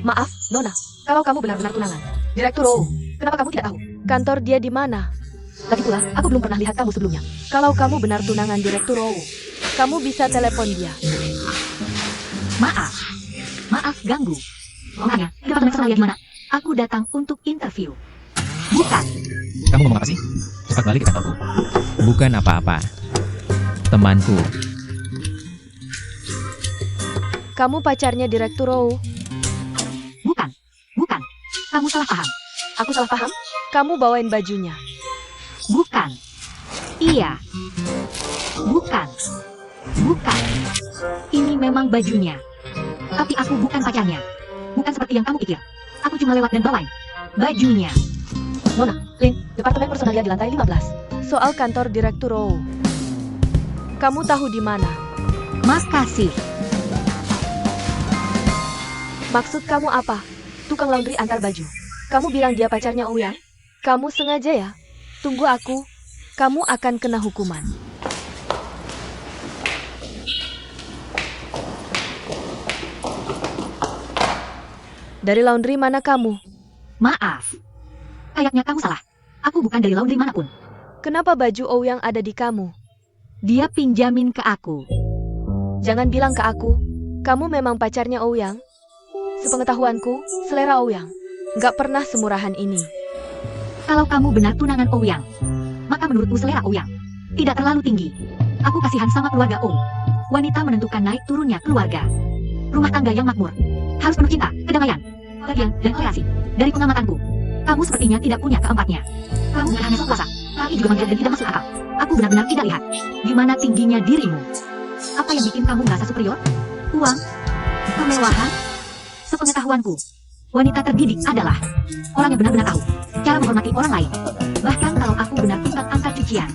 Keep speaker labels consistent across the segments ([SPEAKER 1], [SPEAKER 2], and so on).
[SPEAKER 1] Maaf, Nona. Kalau kamu benar-benar tunangan, Direktur Row, kenapa kamu tidak tahu? Kantor dia di mana? Lagi pula, aku belum pernah lihat kamu sebelumnya. Kalau kamu benar tunangan Direktur Row, kamu bisa telepon dia.
[SPEAKER 2] Maaf. Maaf ganggu. Makanya, departemen personalia di mana? Aku datang untuk interview. Bukan.
[SPEAKER 3] Kamu ngomong apa sih? Cepat balik ke kantorku.
[SPEAKER 4] Bukan apa-apa. Temanku.
[SPEAKER 1] Kamu pacarnya Direktur Row.
[SPEAKER 2] Bukan. Bukan. Kamu salah paham.
[SPEAKER 1] Aku salah paham? Kamu bawain bajunya.
[SPEAKER 2] Bukan. Iya. Bukan. Bukan. Ini memang bajunya. Tapi aku bukan pacarnya. Bukan seperti yang kamu pikir. Aku cuma lewat dan bawain bajunya.
[SPEAKER 1] Nona, Lin, Departemen Personalia di lantai 15. Soal kantor Direktur Row. Kamu tahu di mana?
[SPEAKER 2] Makasih.
[SPEAKER 1] Maksud kamu apa? Tukang laundry antar baju. Kamu bilang dia pacarnya Ouyang? Kamu sengaja ya? Tunggu aku. Kamu akan kena hukuman. Dari laundry mana kamu?
[SPEAKER 2] Maaf. Kayaknya kamu salah. Aku bukan dari laundry manapun.
[SPEAKER 1] Kenapa baju Ouyang ada di kamu?
[SPEAKER 2] Dia pinjamin ke aku.
[SPEAKER 1] Jangan bilang ke aku. Kamu memang pacarnya Ouyang? Sepengetahuanku, selera Ouyang nggak pernah semurahan ini.
[SPEAKER 2] Kalau kamu benar tunangan Ouyang, maka menurutku selera Ouyang tidak terlalu tinggi. Aku kasihan sama keluarga Ou. Wanita menentukan naik turunnya keluarga. Rumah tangga yang makmur harus penuh cinta, kedamaian, kebahagiaan, dan toleransi. Dari pengamatanku, kamu sepertinya tidak punya keempatnya. Kamu bukan hanya sok kuasa, tapi juga menggiat dan tidak masuk akal. Aku benar-benar tidak lihat gimana tingginya dirimu. Apa yang bikin kamu merasa superior? Uang? Kemewahan? Sepengetahuanku, wanita terdidik adalah orang yang benar-benar tahu cara menghormati orang lain. Bahkan kalau aku benar timbang angkat cucian,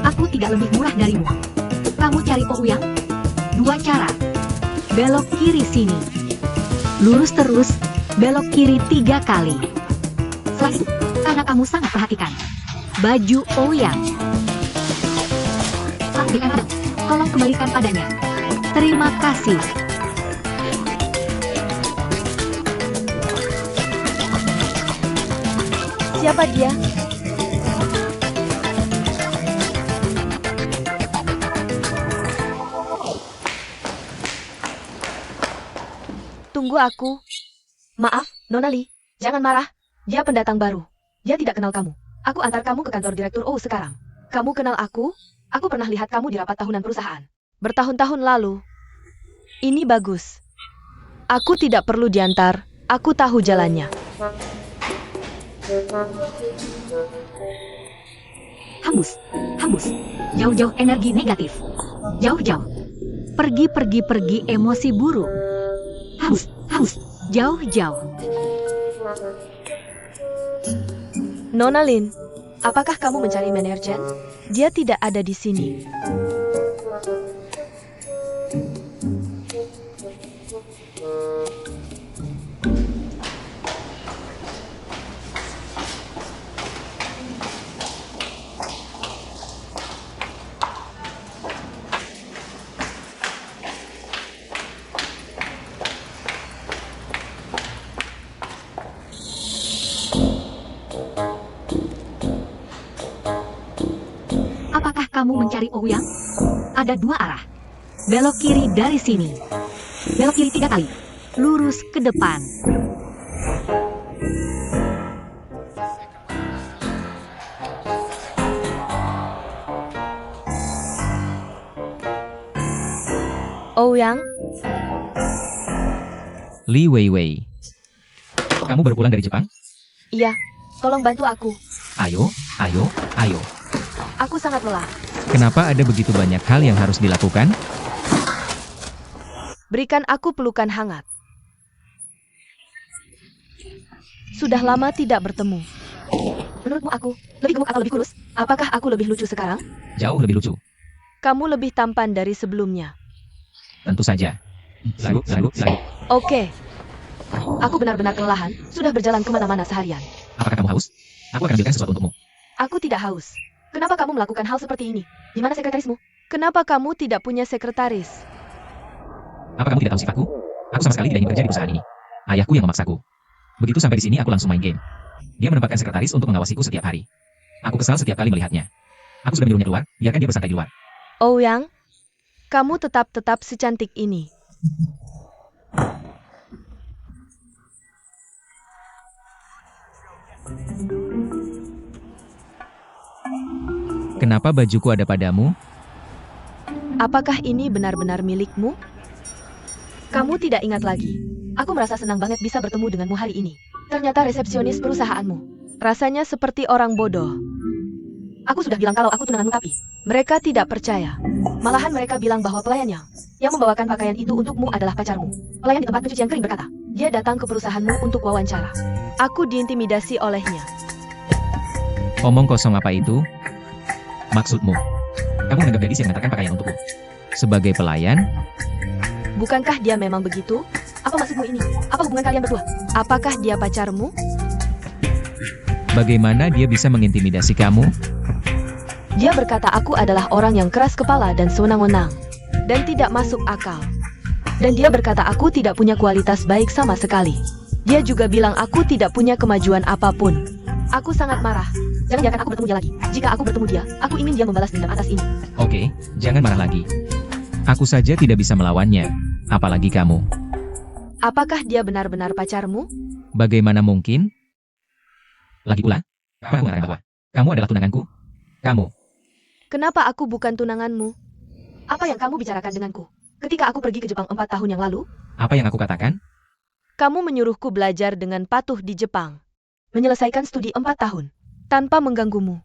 [SPEAKER 2] aku tidak lebih murah darimu. Kamu cari Ouyang? Dua cara. Belok kiri sini. Lurus terus, belok kiri 3 kali. Setelah itu, karena kamu sangat perhatikan baju Ouyang. Aku berikan padamu. Tolong kembalikan padanya. Terima kasih.
[SPEAKER 1] Siapa dia? Tunggu aku. Maaf, Nona Li. Jangan marah. Dia pendatang baru. Dia tidak kenal kamu. Aku antar kamu ke kantor Direktur O sekarang. Kamu kenal aku? Aku pernah lihat kamu di rapat tahunan perusahaan. Bertahun-tahun lalu. Ini bagus. Aku tidak perlu diantar. Aku tahu jalannya.
[SPEAKER 2] Hembus, hembus. Jauh-jauh energi negatif. Jauh-jauh. Pergi emosi buruk. Hembus, hembus. Jauh-jauh.
[SPEAKER 1] Nona Lin, apakah kamu mencari manajer? Dia tidak ada di sini.
[SPEAKER 2] Apakah kamu mencari Ouyang? Ada 2 arah. Belok kiri dari sini. Belok kiri 3 kali. Lurus ke depan.
[SPEAKER 1] Ouyang?
[SPEAKER 4] Li Weiwei.
[SPEAKER 3] Kamu baru pulang dari Jepang?
[SPEAKER 1] Iya, tolong bantu aku.
[SPEAKER 3] Ayo, ayo, ayo.
[SPEAKER 1] Aku sangat lelah.
[SPEAKER 4] Kenapa ada begitu banyak hal yang harus dilakukan?
[SPEAKER 1] Berikan aku pelukan hangat. Sudah lama tidak bertemu. Menurutmu aku lebih gemuk atau lebih kurus? Apakah aku lebih lucu sekarang?
[SPEAKER 3] Jauh lebih lucu.
[SPEAKER 1] Kamu lebih tampan dari sebelumnya.
[SPEAKER 3] Tentu saja. Lalu.
[SPEAKER 1] Oke. Aku benar-benar kelelahan, sudah berjalan kemana-mana seharian.
[SPEAKER 3] Apakah kamu haus? Aku akan ambilkan sesuatu untukmu.
[SPEAKER 1] Aku tidak haus. Kenapa kamu melakukan hal seperti ini? Di mana sekretarismu? Kenapa kamu tidak punya sekretaris?
[SPEAKER 3] Apa kamu tidak tahu sifatku? Aku sama sekali tidak ingin bekerja di perusahaan ini. Ayahku yang memaksaku. Begitu sampai di sini aku langsung main game. Dia menempatkan sekretaris untuk mengawasiku setiap hari. Aku kesal setiap kali melihatnya. Aku sudah menyuruhnya keluar, biarkan dia bersantai di luar.
[SPEAKER 1] Ouyang, kamu tetap secantik ini.
[SPEAKER 4] Kenapa bajuku ada padamu?
[SPEAKER 1] Apakah ini benar-benar milikmu? Kamu tidak ingat lagi. Aku merasa senang banget bisa bertemu denganmu hari ini. Ternyata resepsionis perusahaanmu. Rasanya seperti orang bodoh. Aku sudah bilang kalau aku tunanganmu tapi mereka tidak percaya. Malahan mereka bilang bahwa pelayannya yang membawakan pakaian itu untukmu adalah pacarmu. Pelayan di tempat pencucian kering berkata, dia datang ke perusahaanmu untuk wawancara. Aku diintimidasi olehnya.
[SPEAKER 4] Omong kosong apa itu?
[SPEAKER 3] Maksudmu? Kamu menganggap gadis yang mengantarkan pakaian untukku?
[SPEAKER 4] Sebagai pelayan?
[SPEAKER 1] Bukankah dia memang begitu? Apa maksudmu ini? Apa hubungan kalian berdua? Apakah dia pacarmu?
[SPEAKER 4] Bagaimana dia bisa mengintimidasi kamu?
[SPEAKER 1] Dia berkata aku adalah orang yang keras kepala dan sewenang-wenang. Dan tidak masuk akal. Dan dia berkata aku tidak punya kualitas baik sama sekali. Dia juga bilang aku tidak punya kemajuan apapun. Aku sangat marah. Jangan biarkan aku bertemu dia lagi. Jika aku bertemu dia, aku ingin dia membalas dendam atas ini.
[SPEAKER 4] Oke, jangan marah lagi. Aku saja tidak bisa melawannya, apalagi kamu.
[SPEAKER 1] Apakah dia benar-benar pacarmu?
[SPEAKER 4] Bagaimana mungkin?
[SPEAKER 3] Lagi pula, apa kamu mengatakan bahwa kamu adalah tunanganku? Kamu,
[SPEAKER 1] Kenapa aku bukan tunanganmu? Apa yang kamu bicarakan denganku? Ketika aku pergi ke Jepang 4 tahun yang lalu,
[SPEAKER 3] apa yang aku katakan?
[SPEAKER 1] kamu menyuruhku belajar dengan patuh di Jepang. Menyelesaikan studi 4 tahun. Tanpa mengganggumu.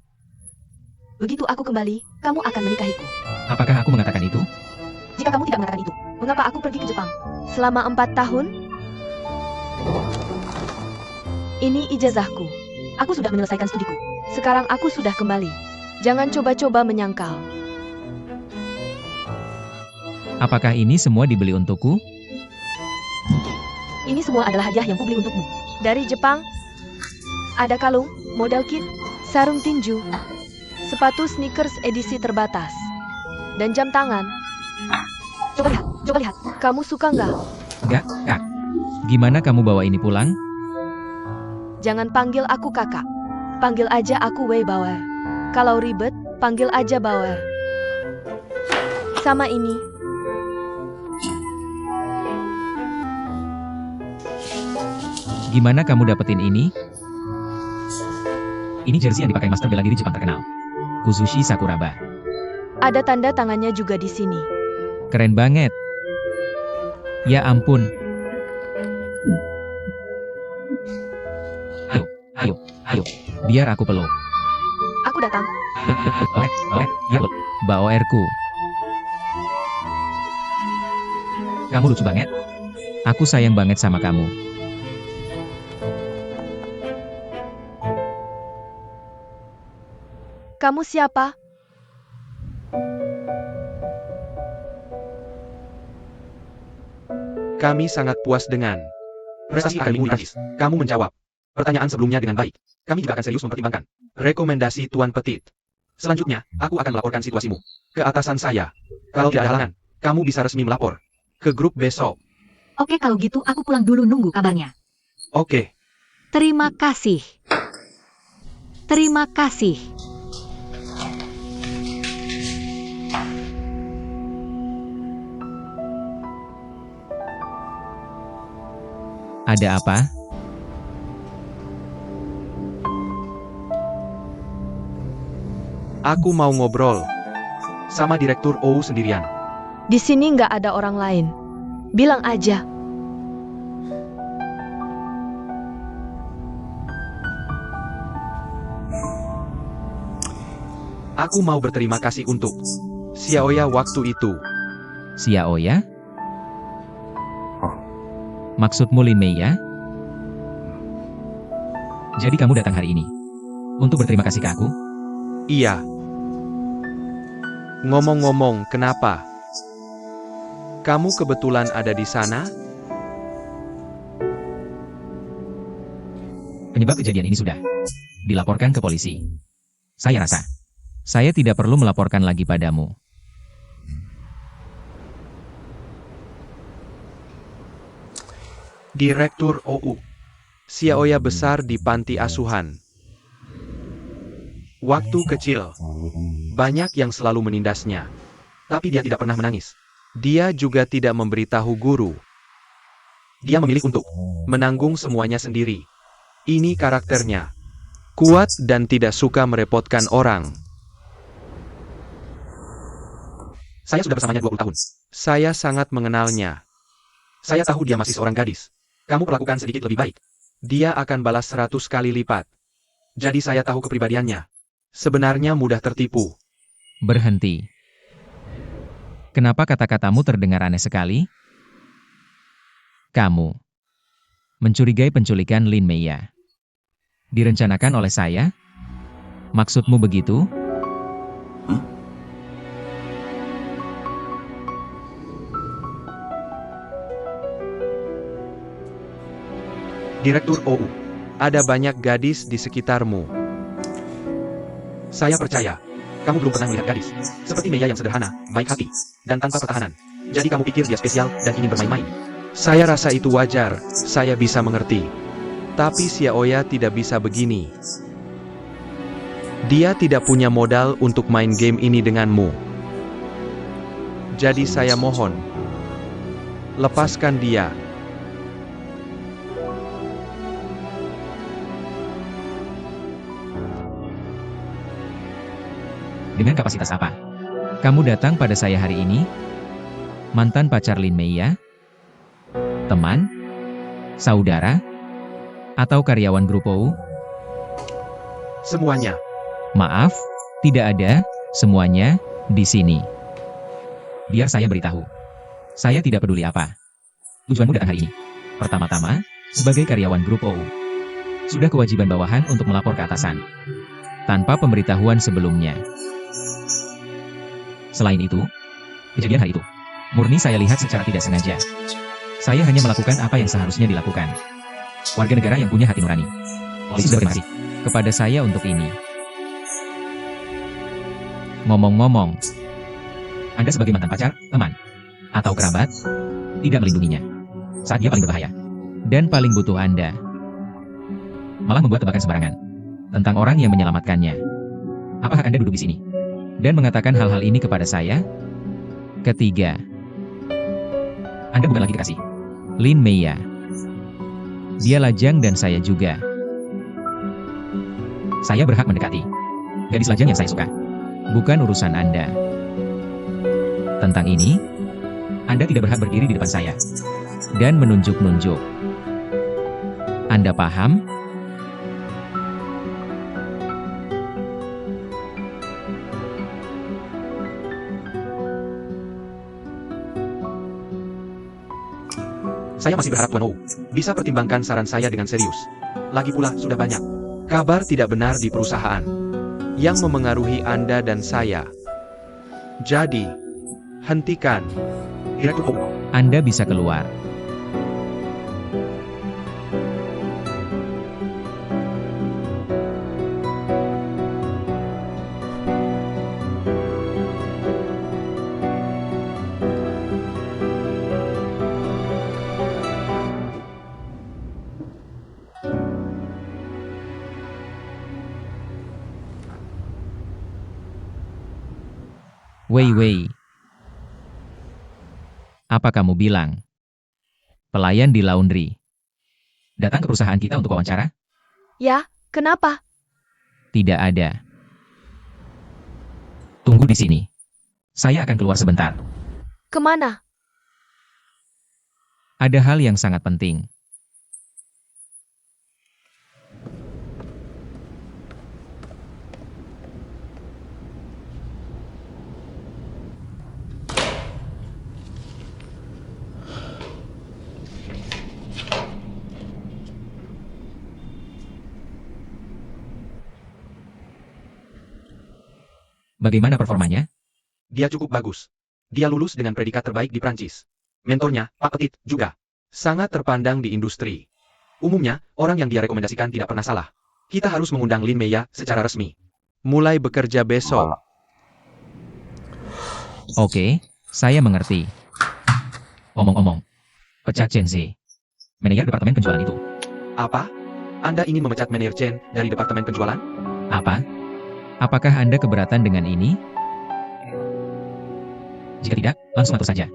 [SPEAKER 1] Begitu aku kembali, kamu akan menikahiku.
[SPEAKER 3] Apakah aku mengatakan itu?
[SPEAKER 1] Jika kamu tidak mengatakan itu, mengapa aku pergi ke Jepang? Selama 4 tahun? Ini ijazahku. Aku sudah menyelesaikan studiku. Sekarang aku sudah kembali. Jangan coba-coba menyangkal.
[SPEAKER 4] Apakah ini semua dibeli untukku?
[SPEAKER 1] Ini semua adalah hadiah yang kubeli untukmu. Dari Jepang, ada kalung, model kit, sarung tinju, sepatu sneakers edisi terbatas, dan jam tangan. Coba lihat. Kamu suka nggak?
[SPEAKER 3] Enggak, Kak.
[SPEAKER 4] Gimana kamu bawa ini pulang?
[SPEAKER 1] Jangan panggil aku kakak. Panggil aja aku Wei Bauer. Kalau ribet, panggil aja Bauer. Sama ini.
[SPEAKER 4] Gimana kamu dapetin ini?
[SPEAKER 3] Ini jersey yang dipakai master bela diri Jepang terkenal.
[SPEAKER 4] Kuzushi Sakuraba.
[SPEAKER 1] Ada tanda tangannya juga di sini.
[SPEAKER 4] Keren banget. Ya ampun,
[SPEAKER 3] Ayo,
[SPEAKER 4] biar aku peluk.
[SPEAKER 1] Aku datang.
[SPEAKER 3] ya,
[SPEAKER 4] Baoerku,
[SPEAKER 3] kamu lucu banget.
[SPEAKER 4] aku sayang banget sama kamu.
[SPEAKER 1] Kamu siapa?
[SPEAKER 5] Kami sangat puas dengan prestasi akademimu di Prancis. Kamu menjawab pertanyaan sebelumnya dengan baik. Kami juga akan serius mempertimbangkan rekomendasi Tuan Petit. Selanjutnya, aku akan melaporkan situasimu ke atasan saya. Kalau tidak ada halangan, kamu bisa resmi melapor ke grup besok.
[SPEAKER 2] Oke kalau gitu aku pulang dulu nunggu kabarnya.
[SPEAKER 5] Oke.
[SPEAKER 2] Terima kasih. Terima kasih.
[SPEAKER 4] Ada apa?
[SPEAKER 5] Aku mau ngobrol sama Direktur OU sendirian.
[SPEAKER 1] Di sini nggak ada orang lain. Bilang aja.
[SPEAKER 5] Aku mau berterima kasih untuk Xiaoya waktu itu.
[SPEAKER 4] Xiaoya? Maksudmu Lin Mei ya?
[SPEAKER 3] Jadi kamu datang hari ini untuk berterima kasih ke aku?
[SPEAKER 5] Iya. Ngomong-ngomong, kenapa? Kamu kebetulan ada di sana?
[SPEAKER 3] Penyebab kejadian ini sudah dilaporkan ke polisi. Saya rasa
[SPEAKER 4] Saya tidak perlu melaporkan lagi padamu.
[SPEAKER 5] Direktur OU. Xiaoya besar di panti asuhan. Waktu kecil, banyak yang selalu menindasnya. Tapi dia tidak pernah menangis. Dia juga tidak memberitahu guru. Dia memilih untuk menanggung semuanya sendiri. Ini karakternya. Kuat dan tidak suka merepotkan orang. Saya sudah bersamanya 20 tahun. Saya sangat mengenalnya. Saya tahu dia masih seorang gadis. Kamu perlakukan sedikit lebih baik. Dia akan balas 100 kali lipat. Jadi saya tahu kepribadiannya. Sebenarnya mudah tertipu.
[SPEAKER 4] Berhenti. Kenapa kata-katamu terdengar aneh sekali? Kamu mencurigai penculikan Lin Meiya. Direncanakan oleh saya? Maksudmu begitu?
[SPEAKER 5] Direktur OU. Ada banyak gadis di sekitarmu. Saya percaya. Kamu belum pernah melihat gadis. Seperti Meiya yang sederhana, baik hati, dan tanpa pertahanan. Jadi kamu pikir dia spesial dan ingin bermain-main. Saya rasa itu wajar, saya bisa mengerti. Tapi Xiaoya tidak bisa begini. Dia tidak punya modal untuk main game ini denganmu. Jadi saya mohon, lepaskan dia.
[SPEAKER 3] Dengan kapasitas apa?
[SPEAKER 4] Kamu datang pada saya hari ini? Mantan pacar Lin Meiya? Teman? Saudara? Atau karyawan grup OU?
[SPEAKER 5] Semuanya.
[SPEAKER 4] Maaf, tidak ada, semuanya, di sini.
[SPEAKER 3] Biar saya beritahu. Saya tidak peduli apa. Tujuanmu datang hari ini. Pertama-tama, sebagai karyawan grup OU. Sudah kewajiban bawahan untuk melapor ke atasan.
[SPEAKER 4] Tanpa pemberitahuan sebelumnya.
[SPEAKER 3] Selain itu, kejadian hari itu, murni saya lihat secara tidak sengaja. Saya hanya melakukan apa yang seharusnya dilakukan. Warga negara yang punya hati nurani. Polisi sudah berterima kasih
[SPEAKER 4] Kepada saya untuk ini. Ngomong-ngomong,
[SPEAKER 3] Anda sebagai mantan pacar, teman, atau kerabat, tidak melindunginya. Saat dia paling berbahaya.
[SPEAKER 4] dan paling butuh Anda.
[SPEAKER 3] Malah membuat tebakan sembarangan.
[SPEAKER 4] Tentang orang yang menyelamatkannya.
[SPEAKER 3] Apa hak Anda duduk di sini?
[SPEAKER 4] Dan mengatakan hal-hal ini kepada saya? Ketiga,
[SPEAKER 3] Anda bukan lagi kekasih.
[SPEAKER 4] Lin Meiya. Dia lajang dan saya juga.
[SPEAKER 3] Saya berhak mendekati gadis lajang yang saya suka.
[SPEAKER 4] Bukan urusan Anda. Tentang ini,
[SPEAKER 3] Anda tidak berhak berdiri di depan saya.
[SPEAKER 4] dan menunjuk-nunjuk. Anda paham?
[SPEAKER 5] Saya masih berharap Tuan Ou bisa pertimbangkan saran saya dengan serius. Lagi pula, sudah banyak kabar tidak benar di perusahaan yang memengaruhi Anda dan saya. Jadi, hentikan. Direktur OU.
[SPEAKER 4] Anda bisa keluar. Wei. Apa kamu bilang? Pelayan di laundry.
[SPEAKER 3] Datang ke perusahaan kita untuk wawancara?
[SPEAKER 1] Ya, kenapa?
[SPEAKER 4] Tidak ada.
[SPEAKER 3] Tunggu di sini. Saya akan keluar sebentar.
[SPEAKER 1] Kemana?
[SPEAKER 4] Ada hal yang sangat penting.
[SPEAKER 3] Bagaimana performanya?
[SPEAKER 5] Dia cukup bagus. Dia lulus dengan predikat terbaik di Prancis. Mentornya, Pak Petit, juga sangat terpandang di industri. Umumnya, orang yang dia rekomendasikan tidak pernah salah. Kita harus mengundang Lin Meiya secara resmi. Mulai bekerja besok.
[SPEAKER 4] Oke, saya mengerti.
[SPEAKER 3] Omong-omong. Pecat Chen Zi. Manajer departemen penjualan itu.
[SPEAKER 5] Apa? Anda ingin memecat manajer Chen dari departemen penjualan?
[SPEAKER 3] Apa?
[SPEAKER 4] Apakah Anda keberatan dengan ini?
[SPEAKER 3] Jika tidak, langsung atur saja.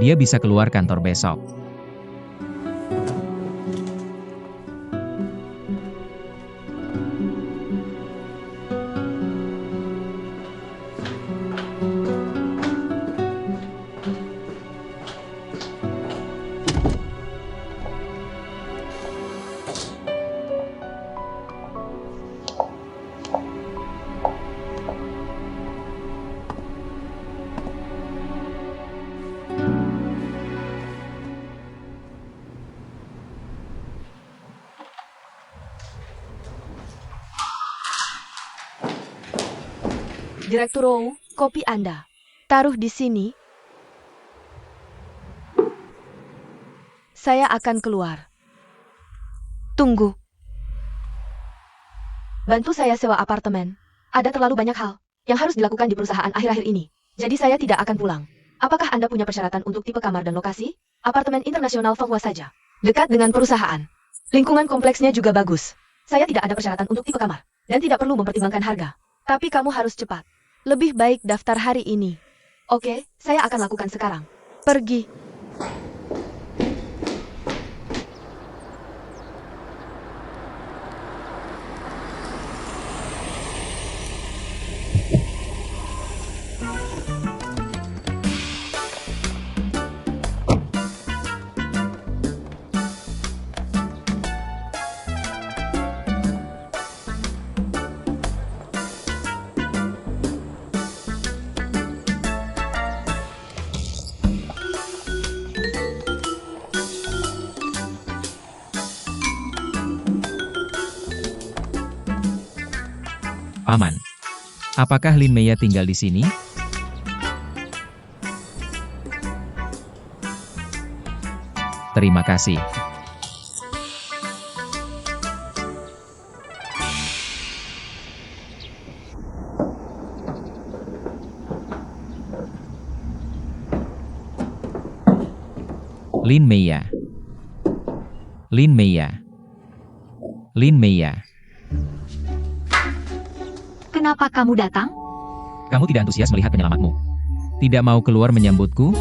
[SPEAKER 4] Dia bisa keluar kantor besok.
[SPEAKER 1] Direktur Ou, kopi Anda. Taruh di sini. Saya akan keluar. Tunggu. Bantu saya sewa apartemen. Ada terlalu banyak hal yang harus dilakukan di perusahaan akhir-akhir ini. Jadi saya tidak akan pulang. Apakah Anda punya persyaratan untuk tipe kamar dan lokasi? Apartemen internasional Fanghua saja. Dekat dengan perusahaan. Lingkungan kompleksnya juga bagus. Saya tidak ada persyaratan untuk tipe kamar. Dan tidak perlu mempertimbangkan harga. Tapi kamu harus cepat. Lebih baik daftar hari ini. Oke, saya akan lakukan sekarang. Pergi.
[SPEAKER 4] Paman. Apakah Lin Meiya tinggal di sini? Terima kasih. Lin Meiya. Lin Meiya. Lin Meiya.
[SPEAKER 2] Kenapa kamu datang?
[SPEAKER 3] Kamu tidak antusias melihat penyelamatmu.
[SPEAKER 4] Tidak mau keluar menyambutku?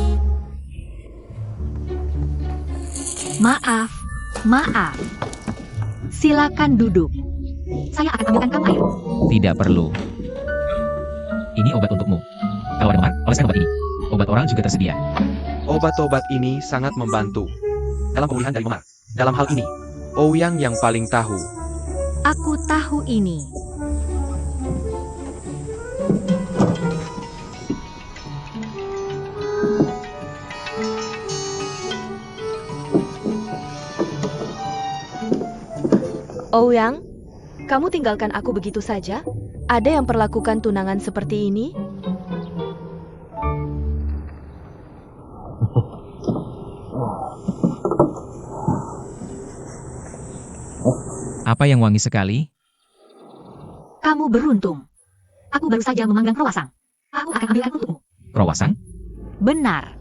[SPEAKER 2] Maaf, maaf. Silakan duduk. Saya akan ambilkan kamu air.
[SPEAKER 4] Tidak perlu.
[SPEAKER 3] Ini obat untukmu. Kalau ada memar, oleskan obat ini. Obat oral juga tersedia.
[SPEAKER 5] Obat-obat ini sangat membantu dalam pemulihan dari memar. Dalam hal ini, Ouyang yang paling tahu.
[SPEAKER 2] Aku tahu ini.
[SPEAKER 1] Ouyang, kamu tinggalkan aku begitu saja? Ada yang perlakukan tunangan seperti ini?
[SPEAKER 4] Apa yang wangi sekali?
[SPEAKER 2] Kamu beruntung. Aku baru saja memanggang croissant. Aku akan ambilkan untukmu.
[SPEAKER 3] Croissant?
[SPEAKER 2] Benar.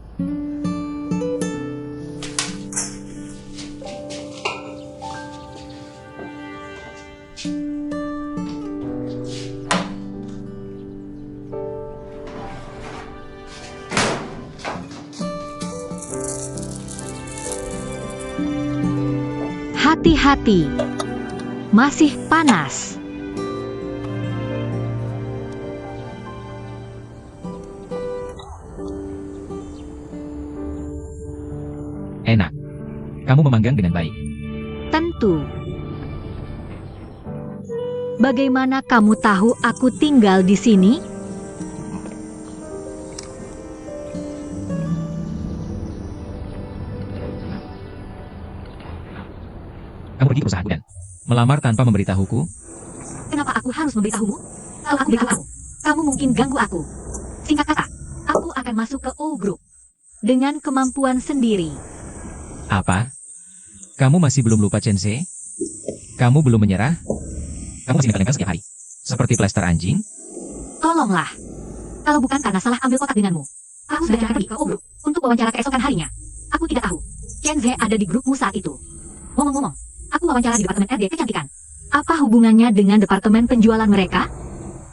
[SPEAKER 2] Hati-hati. Masih panas.
[SPEAKER 3] Enak. Kamu memanggang dengan baik.
[SPEAKER 2] Tentu. Bagaimana kamu tahu aku tinggal di sini?
[SPEAKER 3] Kamu pergi ke perusahaanku dan
[SPEAKER 4] Melamar tanpa memberitahuku?
[SPEAKER 2] Kenapa aku harus memberitahumu? Kalau aku beritahu kamu, kamu mungkin ganggu aku. Singkat kata, aku akan masuk ke O Group dengan kemampuan sendiri.
[SPEAKER 4] Apa? Kamu masih belum lupa Chense? Kamu belum menyerah?
[SPEAKER 3] kamu masih nempel-nempel setiap hari.
[SPEAKER 4] Seperti plester anjing?
[SPEAKER 2] Tolonglah. Kalau bukan karena salah ambil kotak denganmu, aku sudah pergi ke O Group untuk wawancara keesokan harinya. Aku tidak tahu. Chenze ada di grupmu saat itu. Ngomong-ngomong, aku wawancara di Departemen RD Kecantikan. Apa hubungannya dengan Departemen Penjualan mereka?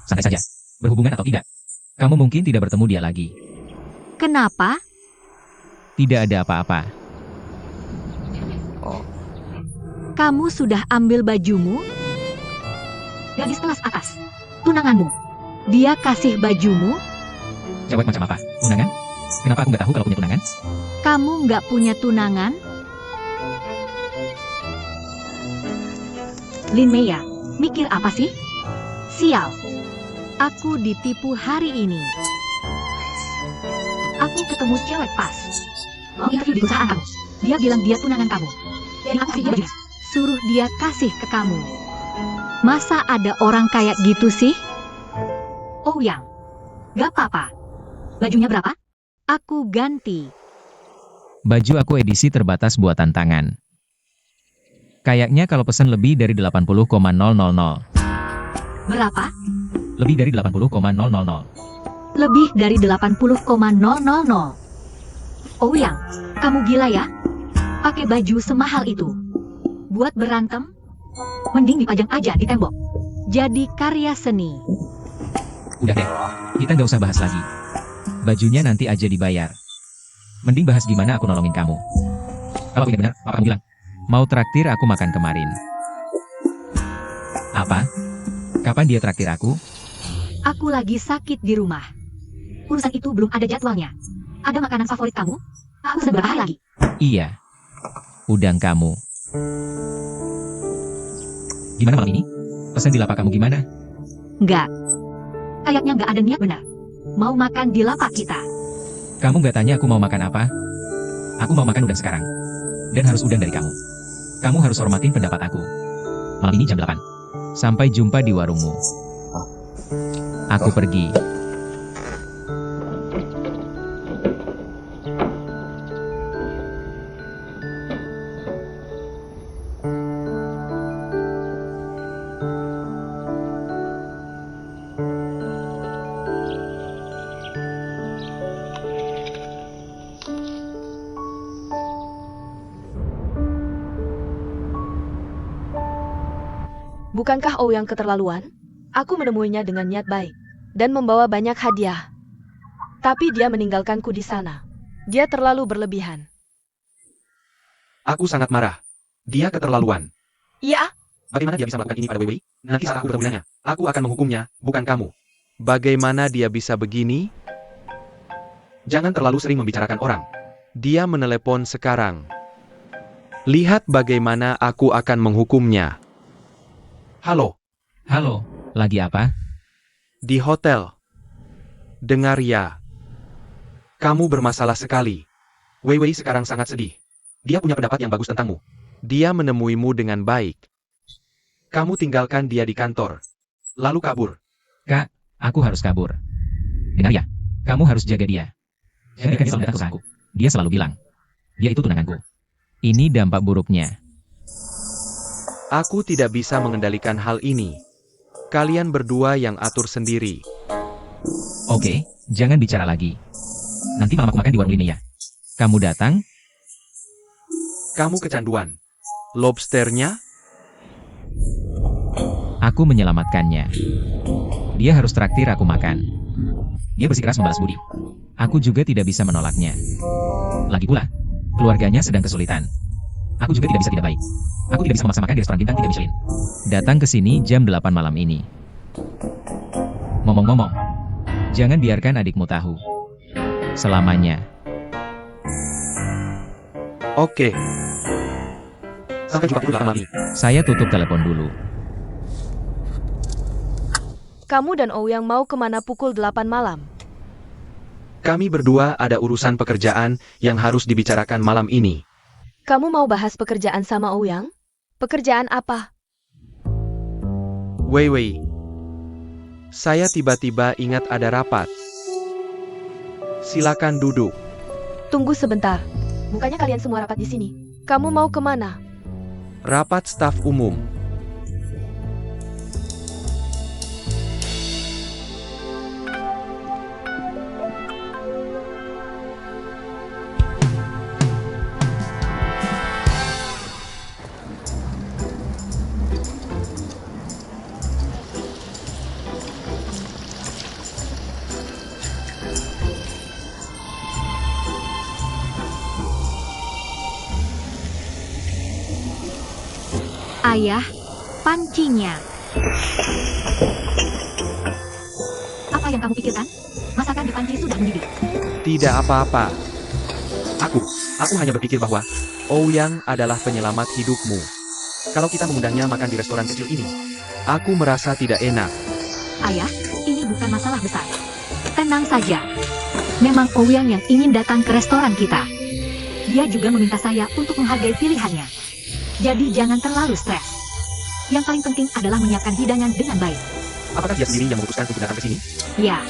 [SPEAKER 3] Santai saja. Berhubungan atau tidak? Kamu mungkin tidak bertemu dia lagi.
[SPEAKER 2] Kenapa?
[SPEAKER 4] Tidak ada apa-apa.
[SPEAKER 2] Kamu sudah ambil bajumu? Gadis kelas atas. Tunanganmu. Dia kasih bajumu?
[SPEAKER 3] Jawab macam apa? Tunangan? Kenapa aku nggak tahu kalau punya tunangan?
[SPEAKER 2] Kamu nggak punya tunangan? Lin Meia, mikir apa sih? Sial. Aku ditipu hari ini. Aku ketemu cewek pas. Mau interview di perusahaan kamu. Dia bilang dia tunangan kamu. Dan aku kasih dia bajunya. Suruh dia kasih ke kamu. Masa ada orang kayak gitu sih? Oh yang, gak apa-apa. Bajunya berapa? Aku ganti.
[SPEAKER 4] Baju aku edisi terbatas buatan tangan. Kayaknya kalau pesan lebih dari 80,000.
[SPEAKER 2] Berapa?
[SPEAKER 3] Lebih dari 80,000.
[SPEAKER 2] Lebih dari 80,000. Oh yang, kamu gila ya? Pakai baju semahal itu. Buat berantem? Mending dipajang aja di tembok. Jadi karya seni.
[SPEAKER 3] Udah deh. Kita nggak usah bahas lagi. Bajunya nanti aja dibayar. Mending bahas gimana aku nolongin kamu. Kalau ini benar, apa kamu bilang?
[SPEAKER 4] Mau traktir aku makan kemarin.
[SPEAKER 3] Apa? Kapan dia traktir aku?
[SPEAKER 2] Aku lagi sakit di rumah. Urusan itu belum ada jadwalnya. Ada makanan favorit kamu? Aku sedang berapa hari lagi?
[SPEAKER 4] Iya. Udang kamu.
[SPEAKER 3] Gimana malam ini? Pesan di lapak kamu gimana?
[SPEAKER 2] Enggak. Kayaknya nggak ada niat benar. Mau makan di lapak kita.
[SPEAKER 3] Kamu nggak tanya aku mau makan apa? Aku mau makan udang sekarang. Dan harus udang dari kamu. Kamu harus hormatin pendapat aku. Malam ini jam 8.
[SPEAKER 4] Sampai jumpa di warungmu. Aku pergi.
[SPEAKER 1] Bukankah Ouyang keterlaluan? Aku menemuinya dengan niat baik dan membawa banyak hadiah. Tapi dia meninggalkanku di sana. Dia terlalu berlebihan.
[SPEAKER 5] Aku sangat marah. Dia keterlaluan.
[SPEAKER 1] Iya,
[SPEAKER 5] Bagaimana dia bisa melakukan ini pada Wei Wei? Nanti saat aku bertemu dengannya, aku akan menghukumnya, bukan kamu. Bagaimana dia bisa begini? Jangan terlalu sering membicarakan orang. Dia menelepon sekarang. Lihat bagaimana aku akan menghukumnya. Halo,
[SPEAKER 3] Halo.
[SPEAKER 4] Lagi apa?
[SPEAKER 5] di hotel. Dengar ya. Kamu bermasalah sekali. Wei Wei sekarang sangat sedih. Dia punya pendapat yang bagus tentangmu. Dia menemuimu dengan baik. Kamu tinggalkan dia di kantor. Lalu kabur.
[SPEAKER 3] Kak, aku harus kabur. Dengar ya, kamu harus jaga dia. Jangan dia selalu datang ke aku. Dia selalu bilang, dia itu tunanganku.
[SPEAKER 4] Ini dampak buruknya.
[SPEAKER 5] Aku tidak bisa mengendalikan hal ini. Kalian berdua yang atur sendiri.
[SPEAKER 3] Oke, jangan bicara lagi. Nanti malam aku makan di warung ini ya.
[SPEAKER 4] Kamu datang?
[SPEAKER 5] Kamu kecanduan. Lobsternya?
[SPEAKER 4] Aku menyelamatkannya. Dia harus traktir aku makan.
[SPEAKER 3] Dia bersikeras membalas budi.
[SPEAKER 4] Aku juga tidak bisa menolaknya.
[SPEAKER 3] Lagi pula, keluarganya sedang kesulitan. Aku juga tidak bisa tidak baik. Aku tidak bisa memaksa makan di restoran bintang 3 Michelin.
[SPEAKER 4] Datang ke sini jam 8 malam ini.
[SPEAKER 3] Ngomong-ngomong,
[SPEAKER 4] Jangan biarkan adikmu tahu. Selamanya.
[SPEAKER 5] Oke. Sampai jumpa pukul 8 malam ini.
[SPEAKER 4] Saya tutup telepon dulu.
[SPEAKER 1] kamu dan Ouyang mau kemana pukul 8 malam?
[SPEAKER 5] Kami berdua ada urusan pekerjaan yang harus dibicarakan malam ini.
[SPEAKER 1] Kamu mau bahas pekerjaan sama Ouyang? Pekerjaan apa?
[SPEAKER 5] Wei Wei. Saya tiba-tiba ingat ada rapat. Silakan duduk.
[SPEAKER 1] Tunggu sebentar. Bukannya kalian semua rapat di sini? Kamu mau kemana?
[SPEAKER 5] Rapat staf umum.
[SPEAKER 2] Ayah, pancinya. Apa yang kamu pikirkan? Masakan di panci sudah mendidih.
[SPEAKER 5] Tidak apa-apa. Aku hanya berpikir bahwa Ouyang adalah penyelamat hidupmu. Kalau kita mengundangnya makan di restoran kecil ini, aku merasa tidak enak.
[SPEAKER 2] Ayah, ini bukan masalah besar. Tenang saja. Memang Ouyang yang ingin datang ke restoran kita. Dia juga meminta saya untuk menghargai pilihannya. Jadi jangan terlalu stres. Yang paling penting adalah menyiapkan hidangan dengan baik.
[SPEAKER 5] Apakah dia sendiri yang memutuskan untuk datang ke sini?
[SPEAKER 2] Ya,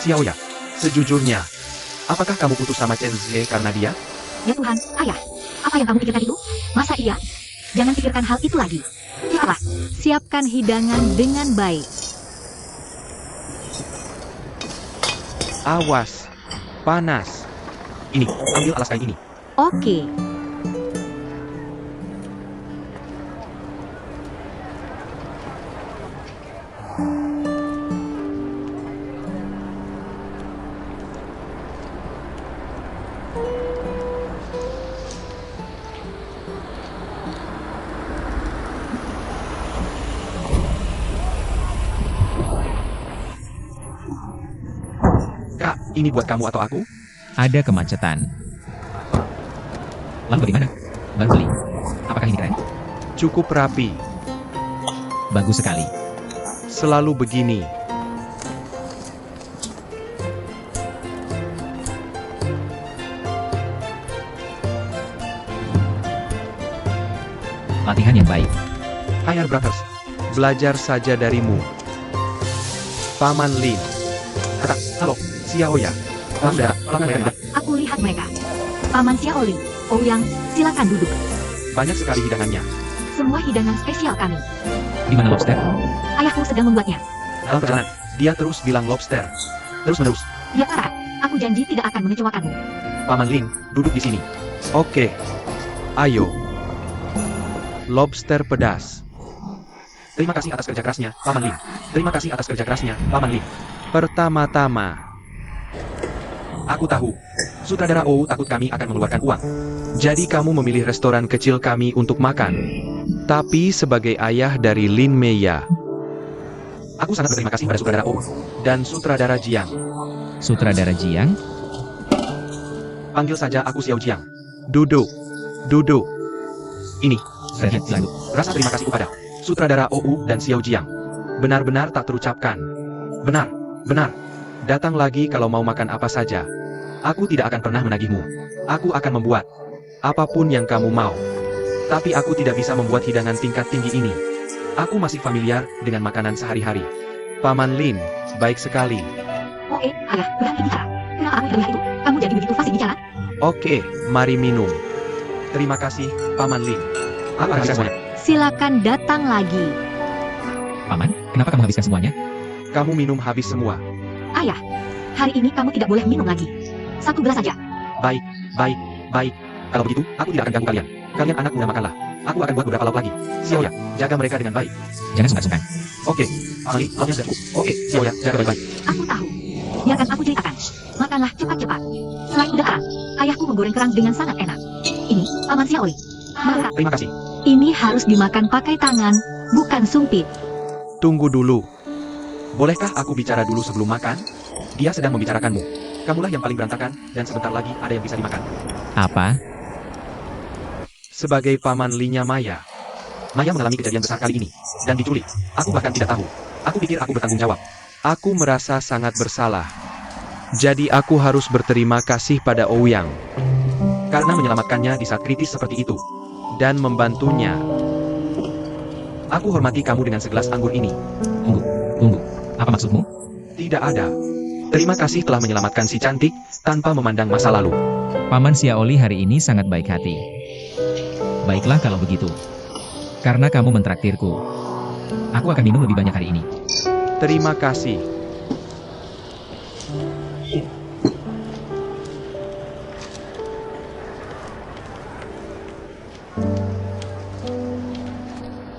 [SPEAKER 5] Xiaoya, sejujurnya, apakah kamu putus sama Chen Zhe karena dia?
[SPEAKER 2] ya Tuhan, ayah. Apa yang kamu pikirkan itu? Masa iya? Jangan pikirkan hal itu lagi. Cepatlah, siapkan hidangan dengan baik.
[SPEAKER 5] Awas, panas. Ini, ambil alas kain ini.
[SPEAKER 2] Oke.
[SPEAKER 5] Kak, ini buat kamu atau aku?
[SPEAKER 4] Ada kemacetan.
[SPEAKER 3] Lalu bagaimana? Baru beli. Apakah ini keren?
[SPEAKER 5] Cukup rapi,
[SPEAKER 4] Bagus sekali.
[SPEAKER 5] selalu begini.
[SPEAKER 3] Latihan yang baik.
[SPEAKER 5] Higher Brothers, belajar saja darimu. Paman Lin. Kata, halo, Xiaoya. Saudara, pelanggan mereka tidak.
[SPEAKER 2] Aku lihat mereka. Paman Xiaoli, Ouyang, silakan duduk.
[SPEAKER 5] Banyak sekali hidangannya.
[SPEAKER 2] Semua hidangan spesial kami.
[SPEAKER 3] Di mana lobster?
[SPEAKER 2] Ayahku sedang membuatnya.
[SPEAKER 5] Dalam perjalanan, dia terus bilang lobster. Terus menerus.
[SPEAKER 2] Ya Kak, aku janji tidak akan mengecewakanmu.
[SPEAKER 5] Paman Lin, duduk di sini. Oke. Ayo. Lobster pedas. Terima kasih atas kerja kerasnya, Paman Lin. Terima kasih atas kerja kerasnya, Paman Lin. Pertama-tama, aku tahu, sutradara Ou takut kami akan mengeluarkan uang. Jadi kamu memilih restoran kecil kami untuk makan. Tapi sebagai ayah dari Lin Meiya, aku sangat berterima kasih pada sutradara Ou dan sutradara Jiang.
[SPEAKER 4] Sutradara Jiang,
[SPEAKER 5] Panggil saja aku Xiao Jiang. Duduk. Duduk. Ini,
[SPEAKER 3] Freddy, silakan.
[SPEAKER 5] rasa terima kasihku pada sutradara Ou dan Xiao Jiang. Benar-benar tak terucapkan. Benar, benar. Datang lagi kalau mau makan apa saja. Aku tidak akan pernah menagihmu. Aku akan membuat apapun yang kamu mau. Tapi aku tidak bisa membuat hidangan tingkat tinggi ini. Aku masih familiar dengan makanan sehari-hari. Paman Lin, baik sekali.
[SPEAKER 2] Oke, ayah, berani bicara. Kenapa aku tidak lihat itu? Kamu jadi begitu fasih bicara?
[SPEAKER 5] Oke, mari minum. Terima kasih, Paman Lin. Apa rahasia semuanya?
[SPEAKER 2] Silakan datang lagi.
[SPEAKER 3] Paman, kenapa kamu habiskan semuanya?
[SPEAKER 5] Kamu minum habis semua.
[SPEAKER 2] Ayah, hari ini kamu tidak boleh minum lagi. 1 gelas saja.
[SPEAKER 5] Baik, baik, baik. Kalau begitu, aku tidak akan ganggu kalian. Kalian anak muda makanlah. Aku akan buat beberapa lauk lagi. Xiaoya, jaga mereka dengan baik.
[SPEAKER 3] Jangan sungkan-sungkan.
[SPEAKER 5] Oke, Amali, lauknya sudah cukup. Oke, Xiaoya, jaga baik-baik.
[SPEAKER 2] Aku tahu. Biarkan aku ceritakan. Makanlah cepat-cepat. Selain udara, ayahku menggoreng kerang dengan sangat enak. Ini, Paman Xiaoli. Maka,
[SPEAKER 5] Terima kasih.
[SPEAKER 2] ini harus dimakan pakai tangan, bukan sumpit.
[SPEAKER 5] Tunggu dulu. Bolehkah aku bicara dulu sebelum makan? Dia sedang membicarakanmu. Kamulah yang paling berantakan, dan sebentar lagi ada yang bisa dimakan.
[SPEAKER 4] apa?
[SPEAKER 5] Sebagai paman Linya Maya, Maya mengalami kejadian besar kali ini, dan diculik. Aku bahkan tidak tahu. Aku pikir aku bertanggung jawab. Aku merasa sangat bersalah. Jadi aku harus berterima kasih pada Ouyang. Karena menyelamatkannya di saat kritis seperti itu. Dan membantunya. Aku hormati kamu dengan segelas anggur ini.
[SPEAKER 3] Tunggu. Apa maksudmu?
[SPEAKER 5] Tidak ada. Terima kasih telah menyelamatkan si cantik, tanpa memandang masa lalu.
[SPEAKER 4] Paman Xiaoli hari ini sangat baik hati.
[SPEAKER 3] Baiklah kalau begitu.
[SPEAKER 4] Karena kamu mentraktirku.
[SPEAKER 3] Aku akan minum lebih banyak hari ini.
[SPEAKER 5] Terima kasih.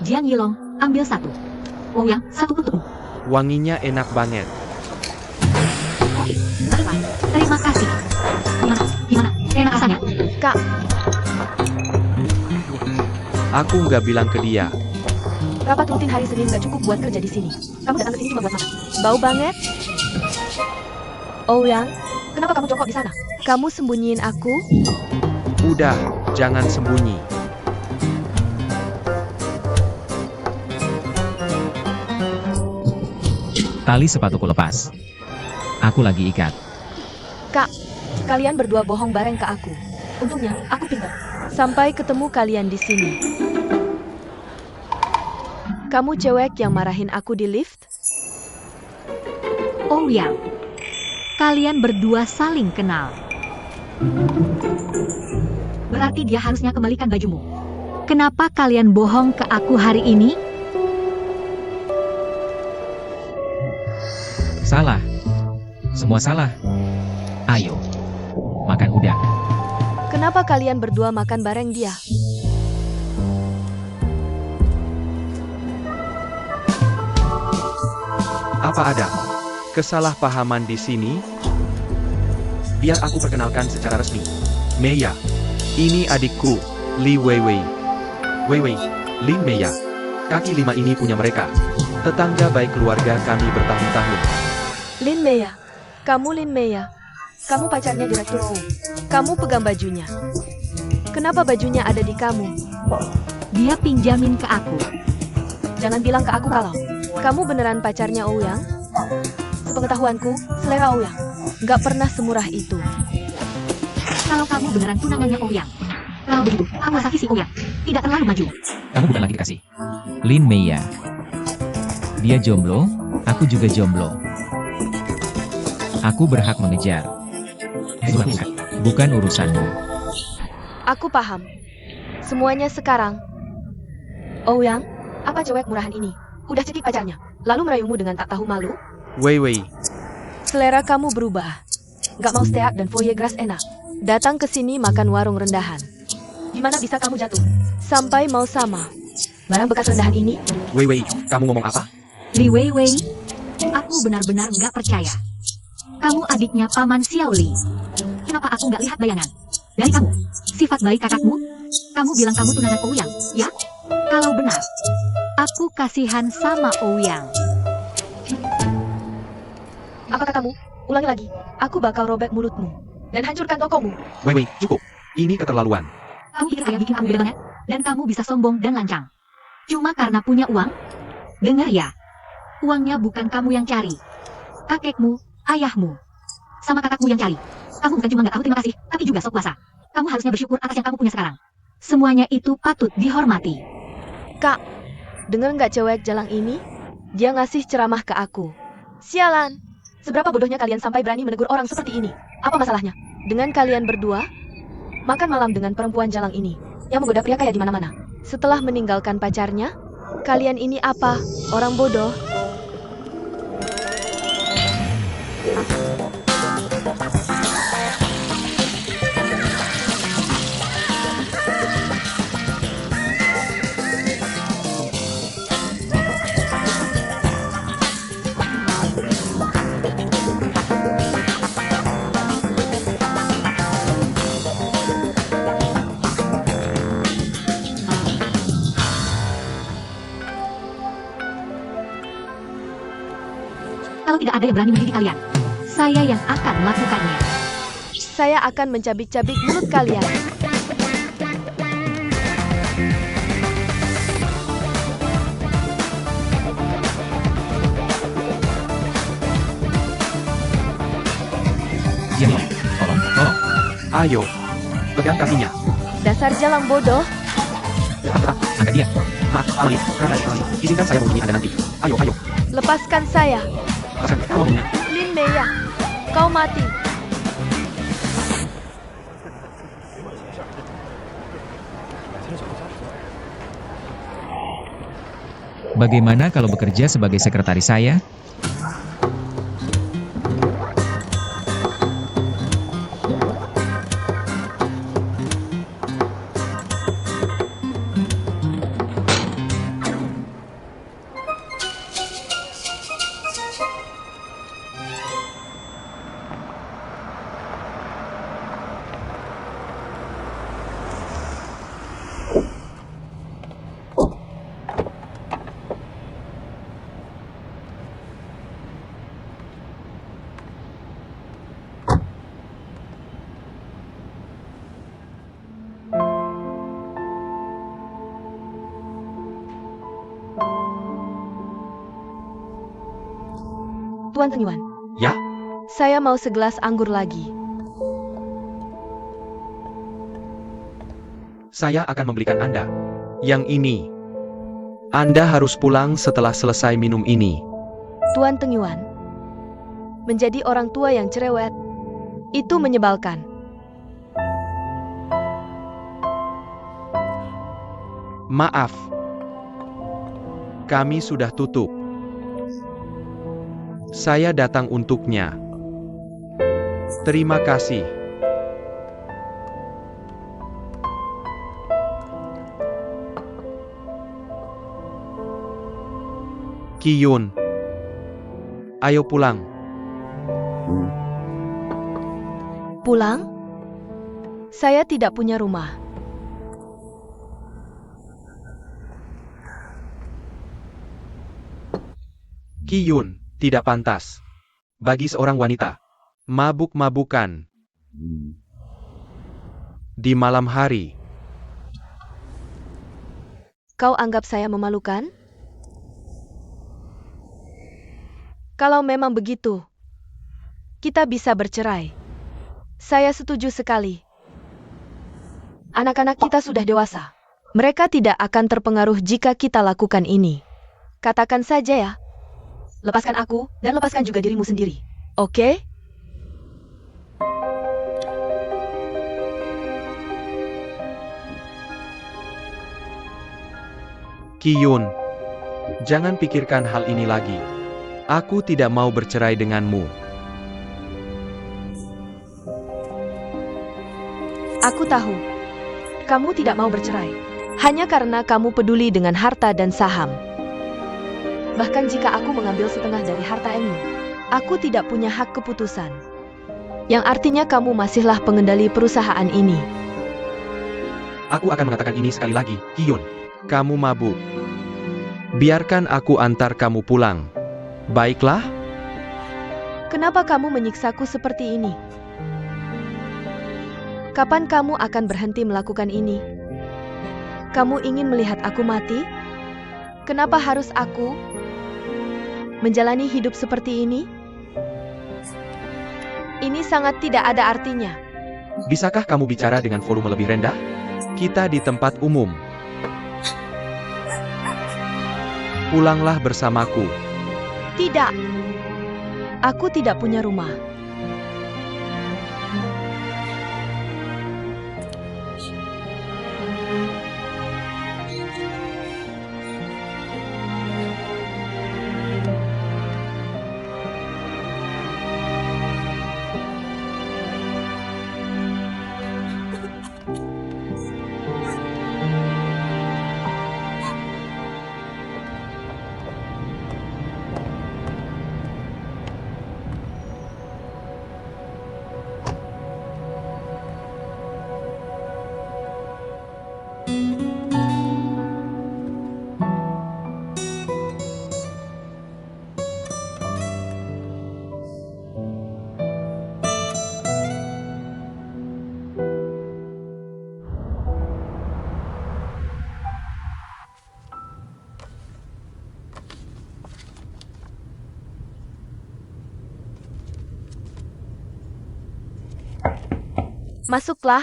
[SPEAKER 2] Jiang Yilong, ambil 1. Ouyang, 1 untukmu.
[SPEAKER 5] Wanginya enak banget.
[SPEAKER 2] Oke, baiklah. Terima kasih. Gimana? Enak rasanya?
[SPEAKER 1] Kak,
[SPEAKER 5] Aku nggak bilang ke dia.
[SPEAKER 1] Rapat rutin hari Senin nggak cukup buat kerja di sini. Kamu datang ke sini cuma buat makan. Bau banget. Oh Yang, kenapa kamu jongkok di sana? Kamu sembunyiin aku?
[SPEAKER 5] Udah, jangan sembunyi.
[SPEAKER 4] Tali sepatuku lepas. Aku lagi ikat.
[SPEAKER 1] Kak, kalian berdua bohong bareng ke aku. Untungnya, aku pintar. Sampai ketemu kalian di sini. Kamu cewek yang marahin aku di lift?
[SPEAKER 2] Oh Yang, kalian berdua saling kenal. Berarti dia harusnya kembalikan bajumu. Kenapa kalian bohong ke aku hari ini?
[SPEAKER 4] Salah. Semua salah. Ayo. Makan udang.
[SPEAKER 1] Kenapa kalian berdua makan bareng dia?
[SPEAKER 5] Apa ada kesalahpahaman di sini? Biar aku perkenalkan secara resmi. Meiya, ini adikku, Li Weiwei. Weiwei, Lin Meiya. Kaki lima ini punya mereka. Tetangga baik keluarga kami bertahun-tahun.
[SPEAKER 1] Lin Meiya. Kamu Lin Meiya. Kamu pacarnya Direktur O. Kamu pegang bajunya. Kenapa bajunya ada di kamu?
[SPEAKER 2] Dia pinjamin ke aku.
[SPEAKER 1] Jangan bilang ke aku kalau kamu beneran pacarnya Ouyang. Sepengetahuanku, selera Ouyang nggak pernah semurah itu.
[SPEAKER 2] Kalau kamu beneran tunangannya Ouyang. Kalau begitu, kamu asaki si Ouyang. Tidak terlalu maju.
[SPEAKER 3] Kamu bukan lagi kekasih.
[SPEAKER 4] Lin Meiya. Dia jomblo, aku juga jomblo. Aku berhak mengejar. Bukan urusanmu.
[SPEAKER 1] Aku paham. Semuanya sekarang. Ouyang, apa cewek murahan ini? Udah cekik pacarnya, lalu merayumu dengan tak tahu malu?
[SPEAKER 5] Weiwei,
[SPEAKER 1] Selera kamu berubah. Gak mau steak dan foie gras enak. Datang ke sini makan warung rendahan. Gimana bisa kamu jatuh? Sampai mau sama. Barang bekas rendahan ini?
[SPEAKER 5] Weiwei, kamu ngomong apa?
[SPEAKER 2] Li Weiwei, aku benar-benar nggak percaya. Kamu adiknya Paman Xiao Li. Kenapa aku nggak lihat bayangan? Dari kamu, sifat baik kakakmu, kamu bilang kamu tunangan Ouyang, ya? Kalau benar, aku kasihan sama Ouyang.
[SPEAKER 1] Apakah kamu? Ulangi lagi. Aku bakal robek mulutmu. Dan hancurkan tokomu.
[SPEAKER 5] Weiwei, cukup. Ini keterlaluan.
[SPEAKER 2] Kamu pikir saya bikin kamu beda banget? Dan kamu bisa sombong dan lancang. Cuma karena punya uang? Dengar ya, uangnya bukan kamu yang cari. Kakekmu, ayahmu, sama kakakmu yang cari. Kamu bukan cuma nggak tahu terima kasih, tapi juga sok kuasa. Kamu harusnya bersyukur atas yang kamu punya sekarang. Semuanya itu patut dihormati.
[SPEAKER 1] Kak, denger nggak cewek jalang ini? Dia ngasih ceramah ke aku. Sialan. Seberapa bodohnya kalian sampai berani menegur orang seperti ini? Apa masalahnya? Dengan kalian berdua? Makan malam dengan perempuan jalang ini, yang menggoda pria kaya di mana-mana. Setelah meninggalkan pacarnya, kalian ini apa? Orang bodoh?
[SPEAKER 2] Kalau tidak ada yang berani mendidik kalian, saya yang akan melakukannya.
[SPEAKER 1] Saya akan mencabik-cabik mulut kalian.
[SPEAKER 3] Diam, diam. Tolong, tolong.
[SPEAKER 5] Ayo, pegang kakinya.
[SPEAKER 1] Dasar jalang bodoh.
[SPEAKER 3] Angkat dia.
[SPEAKER 5] Maaf, Amalia, izinkan saya menghubungi Anda nanti. Ayo, ayo.
[SPEAKER 1] Lepaskan saya.
[SPEAKER 5] Lepaskan, kamu ngomongnya.
[SPEAKER 1] Lin Meiya, kau mati.
[SPEAKER 4] Bagaimana kalau bekerja sebagai sekretaris saya?
[SPEAKER 1] Tuan Tengyuan.
[SPEAKER 5] Ya?
[SPEAKER 1] Saya mau segelas anggur lagi.
[SPEAKER 5] Saya akan membelikan Anda. Yang ini. Anda harus pulang setelah selesai minum ini.
[SPEAKER 1] Tuan Tengyuan. Menjadi orang tua yang cerewet. Itu menyebalkan.
[SPEAKER 5] Maaf. Kami sudah tutup. Saya datang untuknya. Terima kasih. Kiyun. Ayo pulang.
[SPEAKER 1] Pulang? Saya tidak punya rumah.
[SPEAKER 5] Kiyun, tidak pantas. Bagi seorang wanita. Mabuk-mabukan. Di malam hari.
[SPEAKER 1] Kau anggap saya memalukan? Kalau memang begitu, kita bisa bercerai. Saya setuju sekali. Anak-anak kita sudah dewasa. Mereka tidak akan terpengaruh jika kita lakukan ini. Katakan saja ya. Lepaskan aku, dan lepaskan juga dirimu sendiri. Oke?
[SPEAKER 5] Kiyun, jangan pikirkan hal ini lagi. Aku tidak mau bercerai denganmu.
[SPEAKER 1] Aku tahu. Kamu tidak mau bercerai. Hanya karena kamu peduli dengan harta dan saham. Bahkan jika aku mengambil setengah dari harta ini, aku tidak punya hak keputusan. Yang artinya kamu masihlah pengendali perusahaan ini.
[SPEAKER 5] Aku akan mengatakan ini sekali lagi, Kiyun. Kamu mabuk. Biarkan aku antar kamu pulang. Baiklah?
[SPEAKER 1] Kenapa kamu menyiksaku seperti ini? Kapan kamu akan berhenti melakukan ini? Kamu ingin melihat aku mati? Kenapa harus aku menjalani hidup seperti ini? Ini sangat tidak ada artinya.
[SPEAKER 5] Bisakah kamu bicara dengan volume lebih rendah? Kita di tempat umum. Pulanglah bersamaku.
[SPEAKER 1] Tidak. Aku tidak punya rumah. Masuklah.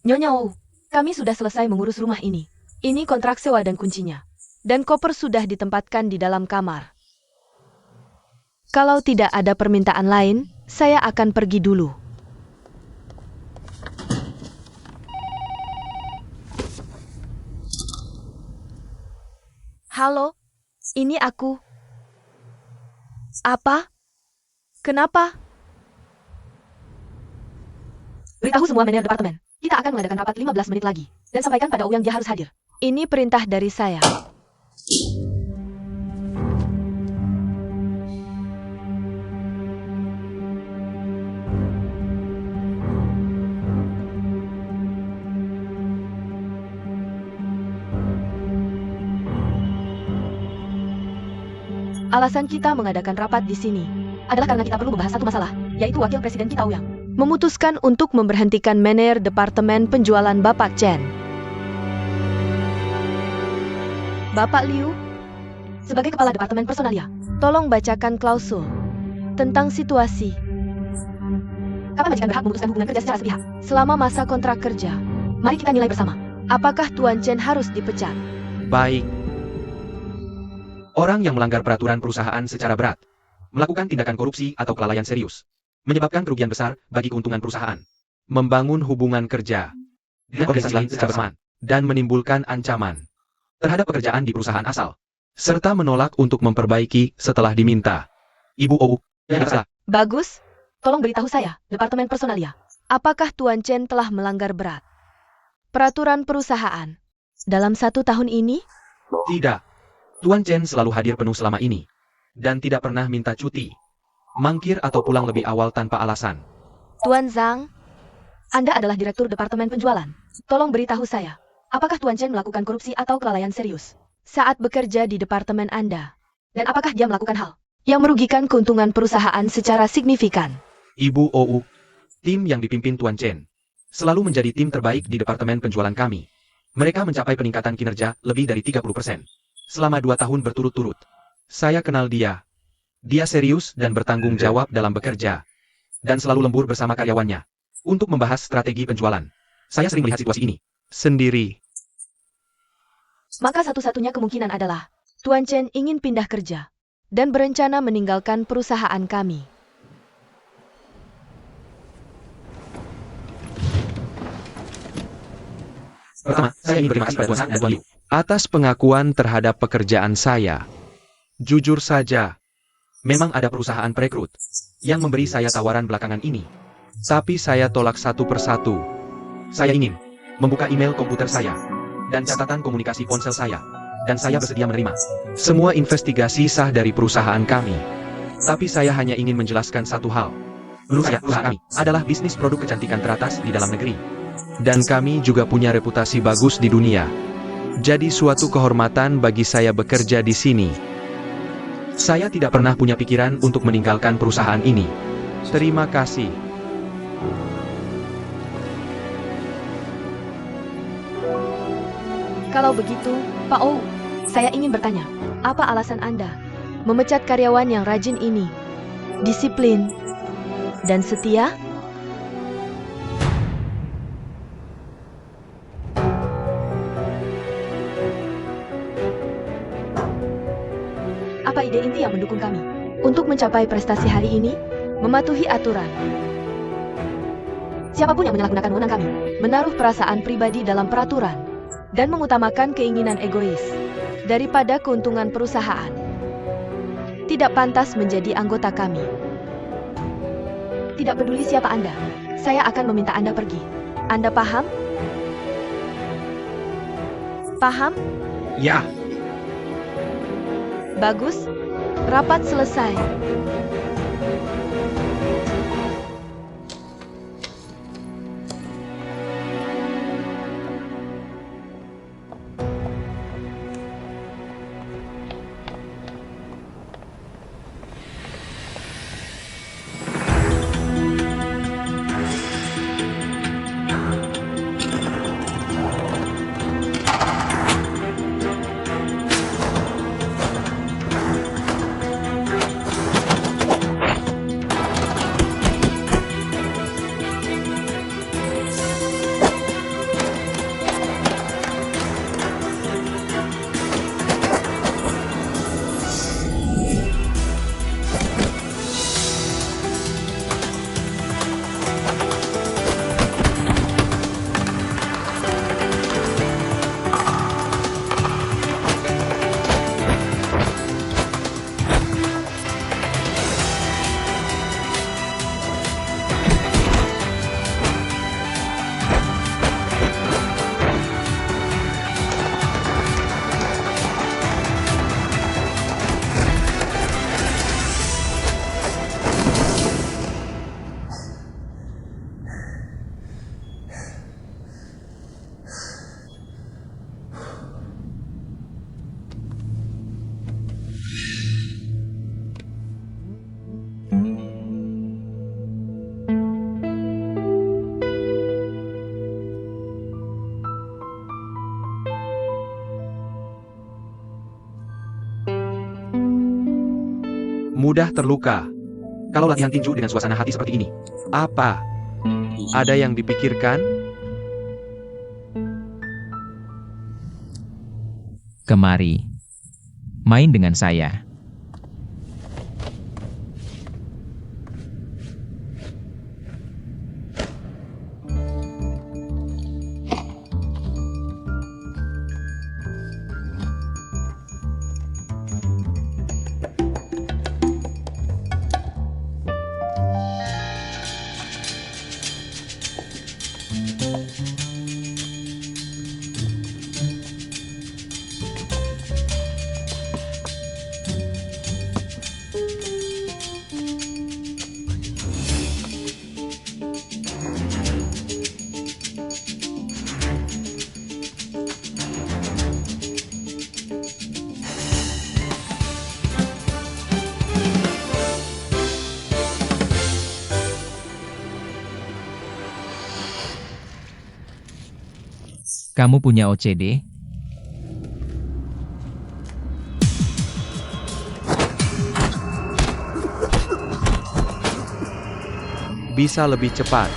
[SPEAKER 1] Nyonya Wu, kami sudah selesai mengurus rumah ini. Ini kontrak sewa dan kuncinya. Dan koper sudah ditempatkan di dalam kamar. Kalau tidak ada permintaan lain, saya akan pergi dulu. Halo, ini aku. Apa? Kenapa? Beritahu semua manajer departemen. Kita akan mengadakan rapat 15 menit lagi. Dan sampaikan pada Ouyang dia harus hadir. Ini perintah dari saya. Alasan kita mengadakan rapat di sini adalah karena kita perlu membahas satu masalah, yaitu wakil presiden kita Ouyang memutuskan untuk memberhentikan manajer departemen penjualan Bapak Chen. Bapak Liu, Sebagai kepala departemen personalia, tolong bacakan klausul tentang situasi. Kapan majikan berhak memutuskan hubungan kerja secara sepihak? Selama masa kontrak kerja. Mari kita nilai bersama. Apakah Tuan Chen harus dipecat?
[SPEAKER 5] Baik. Orang yang melanggar peraturan perusahaan secara berat, melakukan tindakan korupsi atau kelalaian serius, menyebabkan kerugian besar bagi keuntungan perusahaan, membangun hubungan kerja dengan organisasi lain secara bersamaan, dan menimbulkan ancaman terhadap pekerjaan di perusahaan asal, serta menolak untuk memperbaiki setelah diminta. Ibu OU, yang salah.
[SPEAKER 1] Bagus. Tolong beritahu saya, Departemen Personalia. Apakah Tuan Chen telah melanggar berat peraturan perusahaan dalam 1 tahun ini?
[SPEAKER 5] Tidak. Tuan Chen selalu hadir penuh selama ini, dan tidak pernah minta cuti, mangkir atau pulang lebih awal tanpa alasan.
[SPEAKER 1] Tuan Zhang, Anda adalah Direktur Departemen Penjualan. Tolong beritahu saya, apakah Tuan Chen melakukan korupsi atau kelalaian serius saat bekerja di departemen Anda? Dan apakah dia melakukan hal yang merugikan keuntungan perusahaan secara signifikan?
[SPEAKER 5] Ibu OU, tim yang dipimpin Tuan Chen selalu menjadi tim terbaik di departemen penjualan kami. Mereka mencapai peningkatan kinerja lebih dari 30% selama 2 tahun berturut-turut. Saya kenal dia. Dia serius dan bertanggung jawab dalam bekerja, dan selalu lembur bersama karyawannya untuk membahas strategi penjualan. Saya sering melihat situasi ini sendiri.
[SPEAKER 1] Maka satu-satunya kemungkinan adalah Tuan Chen ingin pindah kerja dan berencana meninggalkan perusahaan kami.
[SPEAKER 5] Pertama, saya ingin berterima kasih pada Tuan Zhang dan Tuan Liu atas pengakuan terhadap pekerjaan saya. Jujur saja, memang ada perusahaan perekrut yang memberi saya tawaran belakangan ini, tapi saya tolak satu persatu. Saya ingin membuka email komputer saya dan catatan komunikasi ponsel saya, dan saya bersedia menerima semua investigasi sah dari perusahaan kami. Tapi saya hanya ingin menjelaskan satu hal. Menurut saya, perusahaan kami adalah bisnis produk kecantikan teratas di dalam negeri. Dan kami juga punya reputasi bagus di dunia. Jadi suatu kehormatan bagi saya bekerja di sini. Saya tidak pernah punya pikiran untuk meninggalkan perusahaan ini. Terima kasih.
[SPEAKER 1] Kalau begitu, Pak Ou, saya ingin bertanya, apa alasan Anda memecat karyawan yang rajin ini, disiplin, dan setia? Apa ide inti yang mendukung kami untuk mencapai prestasi hari ini? Mematuhi aturan. Siapapun yang menyalahgunakan wewenang kami, menaruh perasaan pribadi dalam peraturan, dan mengutamakan keinginan egois daripada keuntungan perusahaan, tidak pantas menjadi anggota kami. Tidak peduli siapa Anda, saya akan meminta Anda pergi. Anda paham? Paham?
[SPEAKER 5] Ya.
[SPEAKER 1] Bagus. Rapat selesai.
[SPEAKER 5] mudah terluka. Kalau latihan tinju dengan suasana hati seperti ini, apa? Ada yang dipikirkan?
[SPEAKER 4] Kemari. Main dengan saya. Kamu punya OCD?
[SPEAKER 5] Bisa lebih cepat.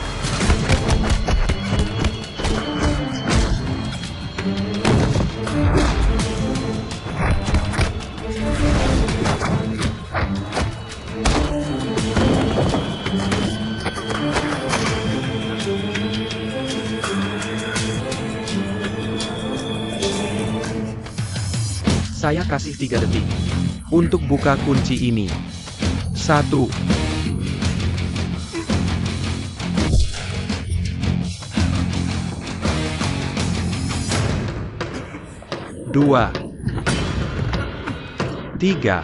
[SPEAKER 5] Saya kasih 3 detik untuk buka kunci ini. 1, 2, 3.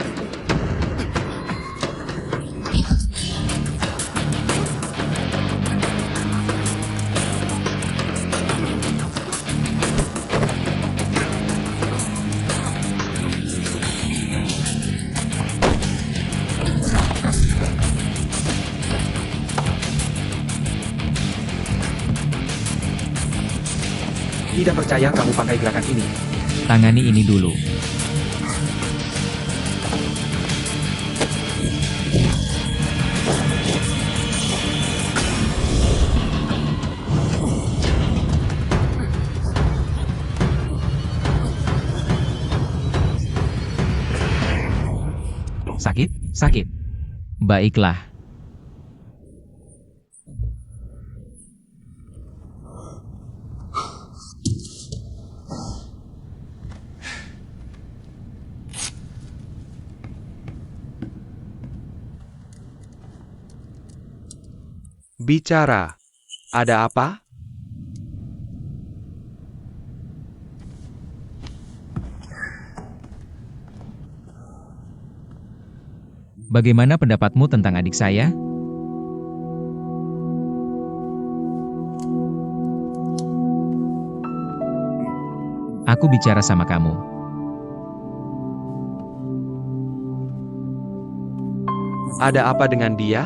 [SPEAKER 5] Tidak percaya kamu pakai gerakan ini.
[SPEAKER 4] Tangani ini dulu. Sakit? Sakit. Baiklah.
[SPEAKER 5] Bicara. Ada apa?
[SPEAKER 4] Bagaimana pendapatmu tentang adik saya? Aku bicara sama kamu.
[SPEAKER 5] Ada apa dengan dia?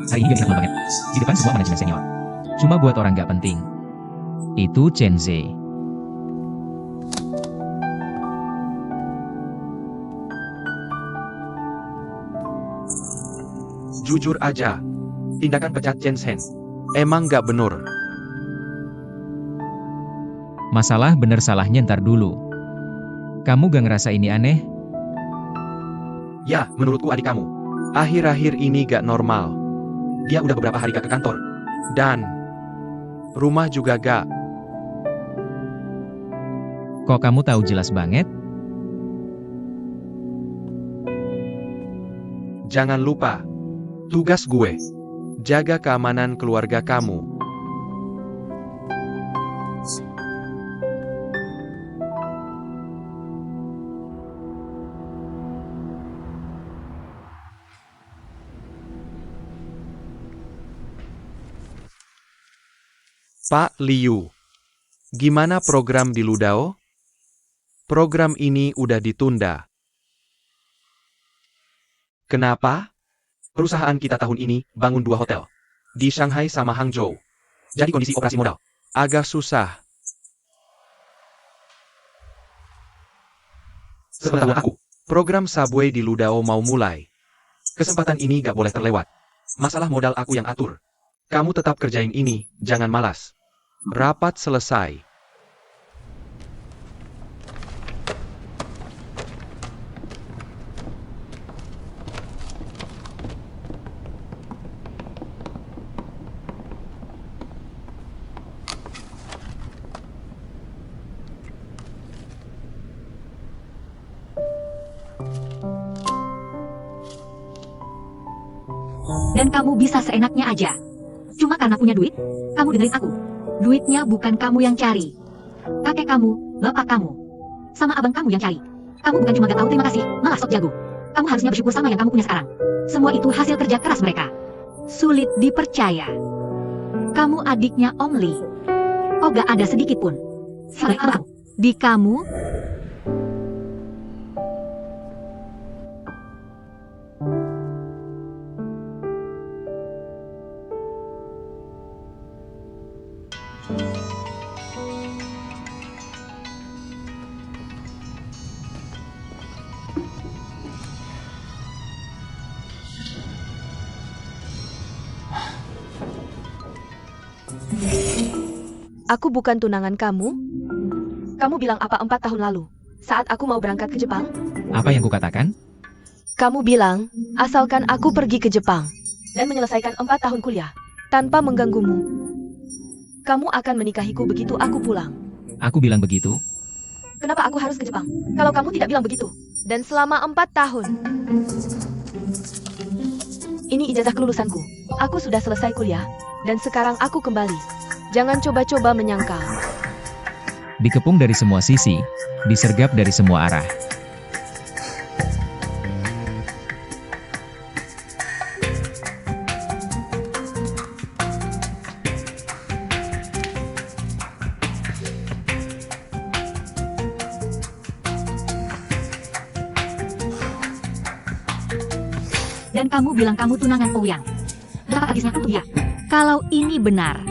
[SPEAKER 3] Hari ini dia bisa banget. Di depan semua manajemen senior.
[SPEAKER 4] Cuma buat orang gak penting. Itu Chen Zhe.
[SPEAKER 5] Jujur aja. Tindakan pecat Chen Zhen emang gak bener.
[SPEAKER 4] Masalah bener salahnya ntar dulu. Kamu gak ngerasa ini aneh?
[SPEAKER 5] Ya, menurutku adik kamu akhir-akhir ini gak normal. Dia udah beberapa hari gak ke kantor. Dan rumah juga gak.
[SPEAKER 4] Kok kamu tahu jelas banget?
[SPEAKER 5] Jangan lupa, tugas gue, jaga keamanan keluarga kamu. Pak Liu, gimana program di Ludao? Program ini udah ditunda. Kenapa? Perusahaan kita tahun ini bangun 2 hotel. Di Shanghai sama Hangzhou. Jadi kondisi operasi modal agak susah. Sepengetahuan aku, Program Subway di Ludao mau mulai. Kesempatan ini gak boleh terlewat. Masalah modal aku yang atur. Kamu tetap kerjain ini, jangan malas. Rapat selesai.
[SPEAKER 2] Dan kamu bisa seenaknya aja. Cuma karena punya duit, kamu dengerin aku. Duitnya bukan kamu yang cari. Kakek kamu, bapak kamu, sama abang kamu yang cari. Kamu bukan cuma gak tahu terima kasih, malah sok jago. Kamu harusnya bersyukur sama yang kamu punya sekarang. Semua itu hasil kerja keras mereka. Sulit dipercaya. Kamu adiknya Om Lee. Kok gak ada sedikit pun sampai abang di kamu?
[SPEAKER 1] Aku bukan tunangan kamu. Kamu bilang apa 4 tahun lalu, saat aku mau berangkat ke Jepang?
[SPEAKER 3] Apa yang kukatakan?
[SPEAKER 1] Kamu bilang, asalkan aku pergi ke Jepang dan menyelesaikan 4 tahun kuliah tanpa mengganggumu, kamu akan menikahiku begitu aku pulang.
[SPEAKER 3] Aku bilang begitu.
[SPEAKER 1] Kenapa aku harus ke Jepang kalau kamu tidak bilang begitu? Dan selama 4 tahun. Ini ijazah kelulusanku. Aku sudah selesai kuliah dan sekarang aku kembali. Jangan coba-coba menyangkal.
[SPEAKER 4] Dikepung dari semua sisi, disergap dari semua arah.
[SPEAKER 2] Dan kamu bilang kamu tunangan Ouyang. Berapa habisnya untuk dia? Kalau ini benar,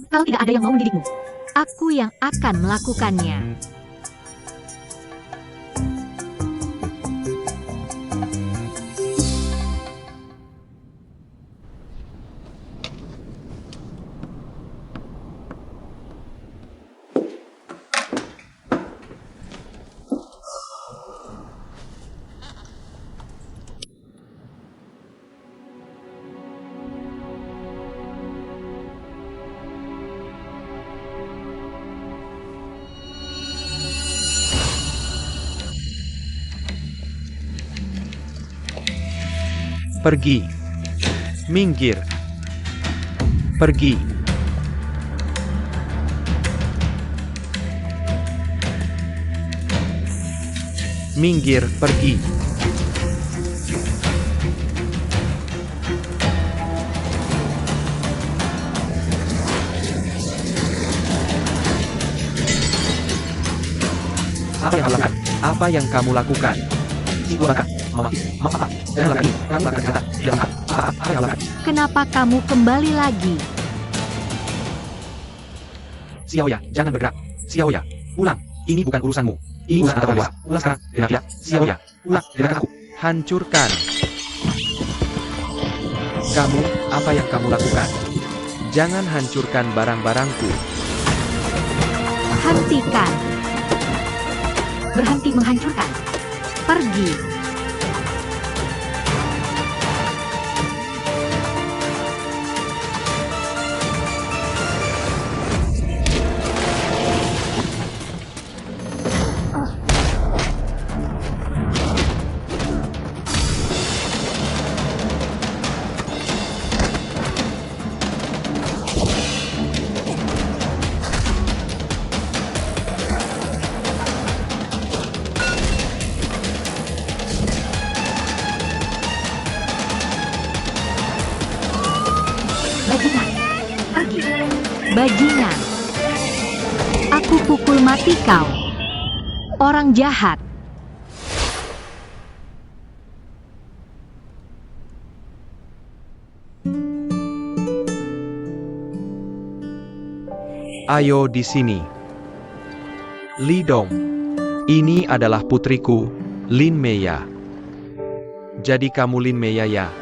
[SPEAKER 2] kalau tidak ada yang mau mendidikmu, aku yang akan melakukannya.
[SPEAKER 5] Pergi. Minggir. Pergi. Minggir, pergi. Apa yang kamu lakukan? Ibu Baka, Mama, Mama, jangan lakukan ini. Kamu akan berkata, tidak makan. Apa yang lakukan?
[SPEAKER 2] Kenapa kamu kembali lagi?
[SPEAKER 5] Xiaoya, jangan bergerak. Xiaoya, pulang. Ini bukan urusanmu. Ini urusan antara dua. Pulang sekarang. Dengar ya, Xiaoya, pulang. Dengarkan aku. Hancurkan. Kamu, apa yang kamu lakukan? Jangan hancurkan barang-barangku.
[SPEAKER 2] Hentikan. Berhenti menghancurkan. Pergi. Bajingan. Pergi. Bajingan. Aku pukul mati kau. Orang jahat.
[SPEAKER 5] Ayo di sini. Li Dong. Ini adalah putriku, Lin Meya. Jadi kamu Lin Meya ya?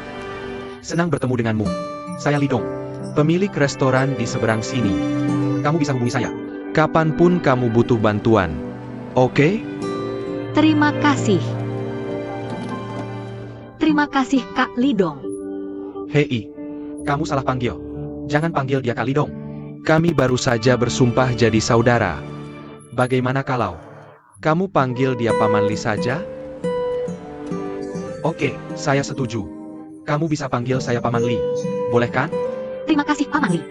[SPEAKER 5] Senang bertemu denganmu. Saya Li Dong, pemilik restoran di seberang sini. Kamu bisa hubungi saya kapanpun kamu butuh bantuan. Oke?
[SPEAKER 2] Terima kasih. Terima kasih Kak Lidong.
[SPEAKER 5] Hei, kamu salah panggil. Jangan panggil dia Kak Li Dong. Kami baru saja bersumpah jadi saudara. Bagaimana kalau kamu panggil dia Paman Li saja? Oke, saya setuju. Kamu bisa panggil saya Paman Li. Boleh kan?
[SPEAKER 2] Terima kasih Paman Li.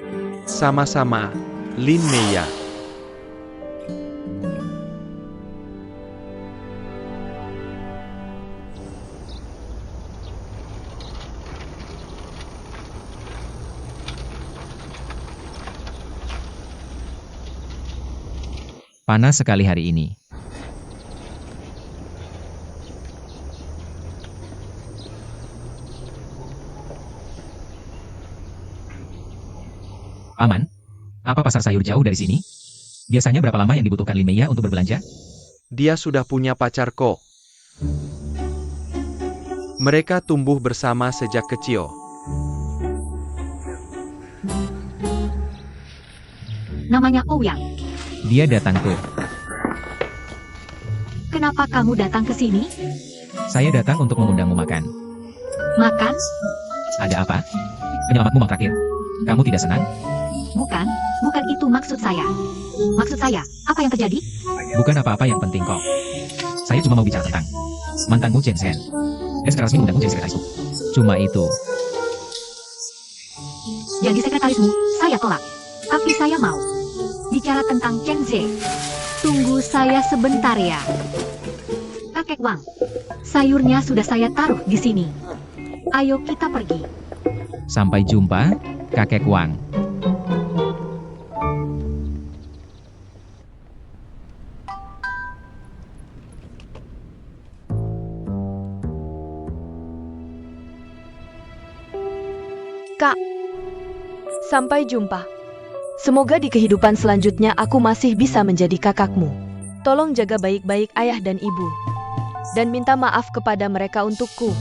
[SPEAKER 5] Sama-sama, Lin Meya.
[SPEAKER 4] Panas sekali hari ini.
[SPEAKER 3] Paman, apa pasar sayur jauh dari sini? Biasanya berapa lama yang dibutuhkan Lin Meya untuk berbelanja?
[SPEAKER 5] Dia sudah punya pacar kok. Mereka tumbuh bersama sejak kecil.
[SPEAKER 2] Namanya Ouyang.
[SPEAKER 4] Dia datang tuh.
[SPEAKER 2] Kenapa kamu datang ke sini?
[SPEAKER 4] Saya datang untuk mengundangmu makan.
[SPEAKER 2] Makan?
[SPEAKER 3] Ada apa? Penyelamatmu mengtraktir. Kamu tidak senang?
[SPEAKER 2] Bukan, bukan itu maksud saya. Maksud saya, apa yang terjadi?
[SPEAKER 3] Bukan apa-apa yang penting kok. Saya cuma mau bicara tentang mantanmu Chen Shen. Dan sekarang resmi mengundangmu jadi sekretarisku.
[SPEAKER 4] Cuma itu.
[SPEAKER 2] Jadi sekretarismu, saya tolak. Tapi saya mau bicara tentang Chen Zhe. Tunggu saya sebentar ya. Kakek Wang, sayurnya sudah saya taruh di sini. Ayo kita pergi.
[SPEAKER 4] Sampai jumpa, kakek Wang.
[SPEAKER 1] Kak, sampai jumpa. Semoga di kehidupan selanjutnya aku masih bisa menjadi kakakmu. Tolong jaga baik-baik ayah dan ibu. Dan minta maaf kepada mereka untukku.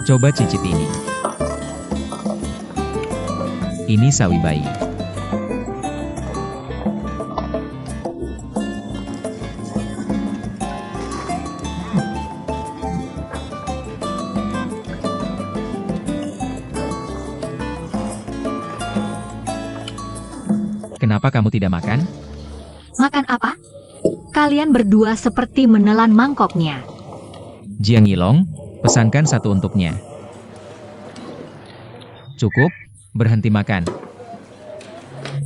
[SPEAKER 4] Coba cicip ini. Ini sawi bayi. Kenapa kamu tidak makan?
[SPEAKER 2] Makan apa? Kalian berdua seperti menelan mangkoknya.
[SPEAKER 4] Jiang Yilong, pesankan satu untuknya. Cukup, berhenti makan.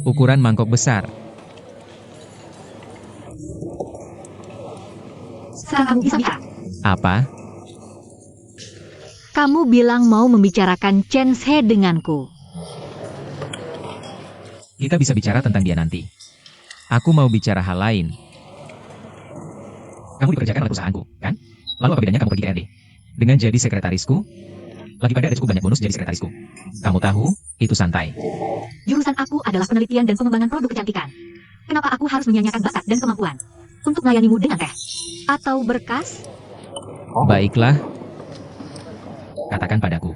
[SPEAKER 4] Ukuran mangkok besar.
[SPEAKER 2] Sekarang kamu bisa bicara.
[SPEAKER 4] Apa?
[SPEAKER 2] Kamu bilang mau membicarakan Chen Zhe denganku.
[SPEAKER 3] Kita bisa bicara tentang dia nanti.
[SPEAKER 4] Aku mau bicara hal lain.
[SPEAKER 3] Kamu dikerjakan oleh perusahaanku, kan? Lalu apa bedanya kamu pergi ke RD? Dengan jadi sekretarisku? Lagi pada ada cukup banyak bonus jadi sekretarisku. Kamu tahu, itu santai.
[SPEAKER 2] Jurusan aku adalah penelitian dan pengembangan produk kecantikan. Kenapa aku harus menyanyikan bakat dan kemampuan? Untuk melayanimu dengan teh? Atau berkas?
[SPEAKER 4] Baiklah,
[SPEAKER 3] Katakan padaku.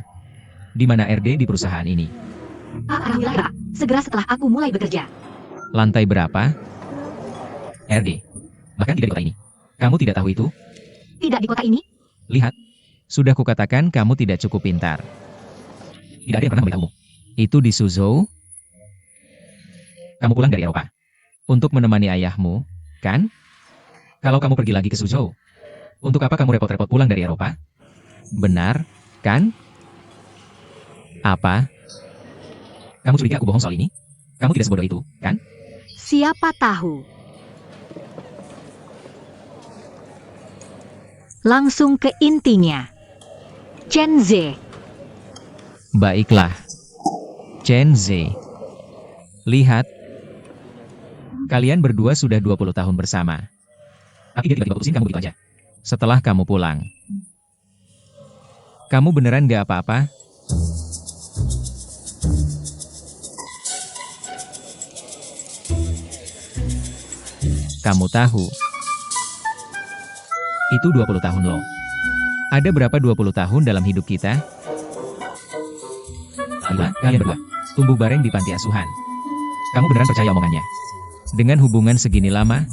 [SPEAKER 3] Di mana RD di perusahaan ini?
[SPEAKER 2] Alhamdulillah, segera setelah aku mulai bekerja.
[SPEAKER 4] lantai berapa?
[SPEAKER 3] RD. Bahkan tidak di kota ini. Kamu tidak tahu itu?
[SPEAKER 2] Tidak di kota ini?
[SPEAKER 3] Lihat.
[SPEAKER 4] Sudah kukatakan kamu tidak cukup pintar.
[SPEAKER 3] Tidak ada yang pernah memberitahumu.
[SPEAKER 4] Itu di Suzhou?
[SPEAKER 3] Kamu pulang dari Eropa.
[SPEAKER 4] Untuk menemani ayahmu, kan?
[SPEAKER 3] Kalau kamu pergi lagi ke Suzhou, untuk apa kamu repot-repot pulang dari Eropa?
[SPEAKER 4] Benar, kan? Apa?
[SPEAKER 3] Kamu curiga aku bohong soal ini? Kamu tidak sebodoh itu, kan?
[SPEAKER 2] Siapa tahu? Langsung ke intinya. Chen Ze.
[SPEAKER 4] Baiklah. Chen Ze. Lihat. Kalian berdua sudah 20 tahun bersama.
[SPEAKER 3] Tapi dia tiba-tiba putusin kamu begitu aja.
[SPEAKER 4] Setelah kamu pulang. Kamu beneran gak apa-apa? Kamu tahu. Itu 20 tahun loh. Ada berapa 20 tahun dalam hidup kita?
[SPEAKER 3] Gila, kalian berdua.
[SPEAKER 4] Tumbuh bareng di panti asuhan.
[SPEAKER 3] Kamu beneran percaya omongannya?
[SPEAKER 4] Dengan hubungan segini lama?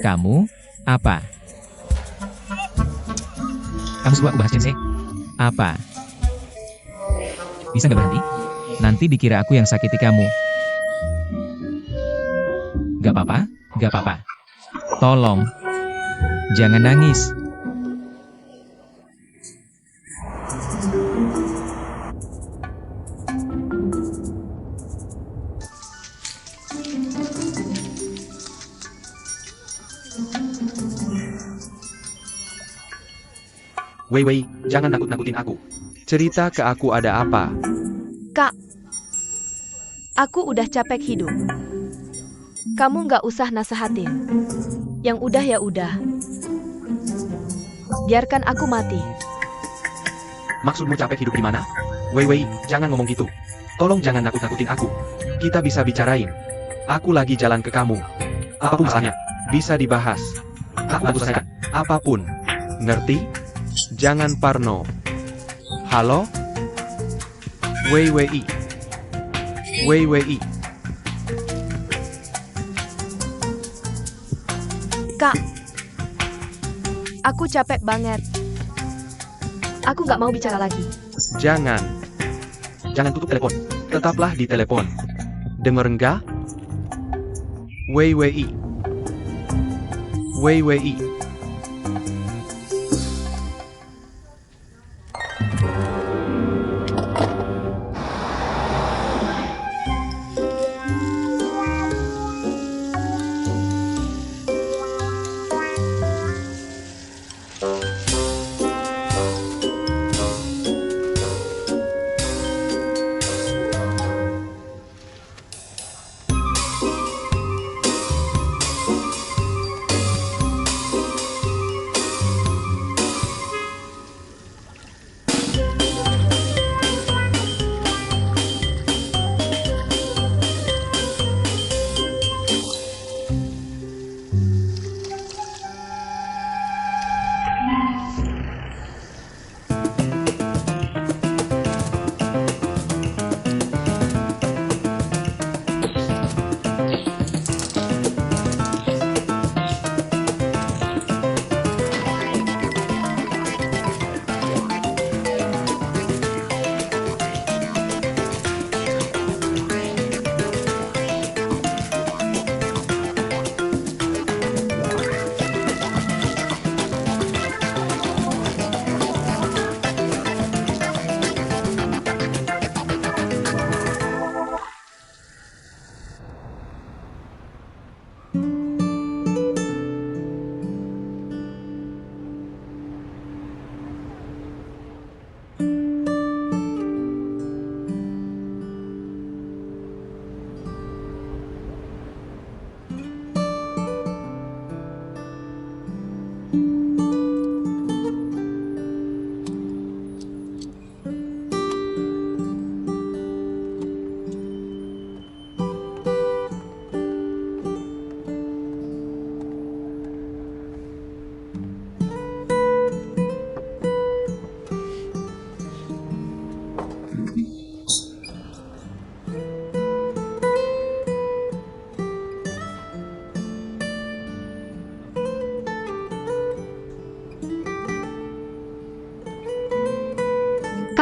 [SPEAKER 4] Kamu, apa?
[SPEAKER 3] Kamu suruh aku bahas Chen Ze?
[SPEAKER 4] Apa?
[SPEAKER 3] Bisa nggak berhenti?
[SPEAKER 4] Nanti dikira aku yang sakiti kamu.
[SPEAKER 3] Gak apa-apa, gak apa-apa.
[SPEAKER 4] Tolong. Jangan nangis.
[SPEAKER 5] Wei Wei, jangan nakut-nakutin aku. Cerita ke aku ada apa.
[SPEAKER 1] Kak, aku udah capek hidup. Kamu nggak usah nasehatin. Yang udah ya udah. Biarkan aku mati.
[SPEAKER 5] Maksudmu capek hidup di mana? Wei Wei, jangan ngomong gitu. Tolong jangan nakut-nakutin aku. Kita bisa bicarain. Aku lagi jalan ke kamu. Apapun masalahnya, bisa dibahas. Aku bantu selesaikan. Apapun. Ngerti? Jangan parno. Halo? Wei Wei. Wei Wei.
[SPEAKER 1] Kak, aku capek banget. Aku nggak mau bicara lagi.
[SPEAKER 5] Jangan. Jangan tutup telepon. Tetaplah di telepon. Denger nggak? Wei Wei. Wei Wei.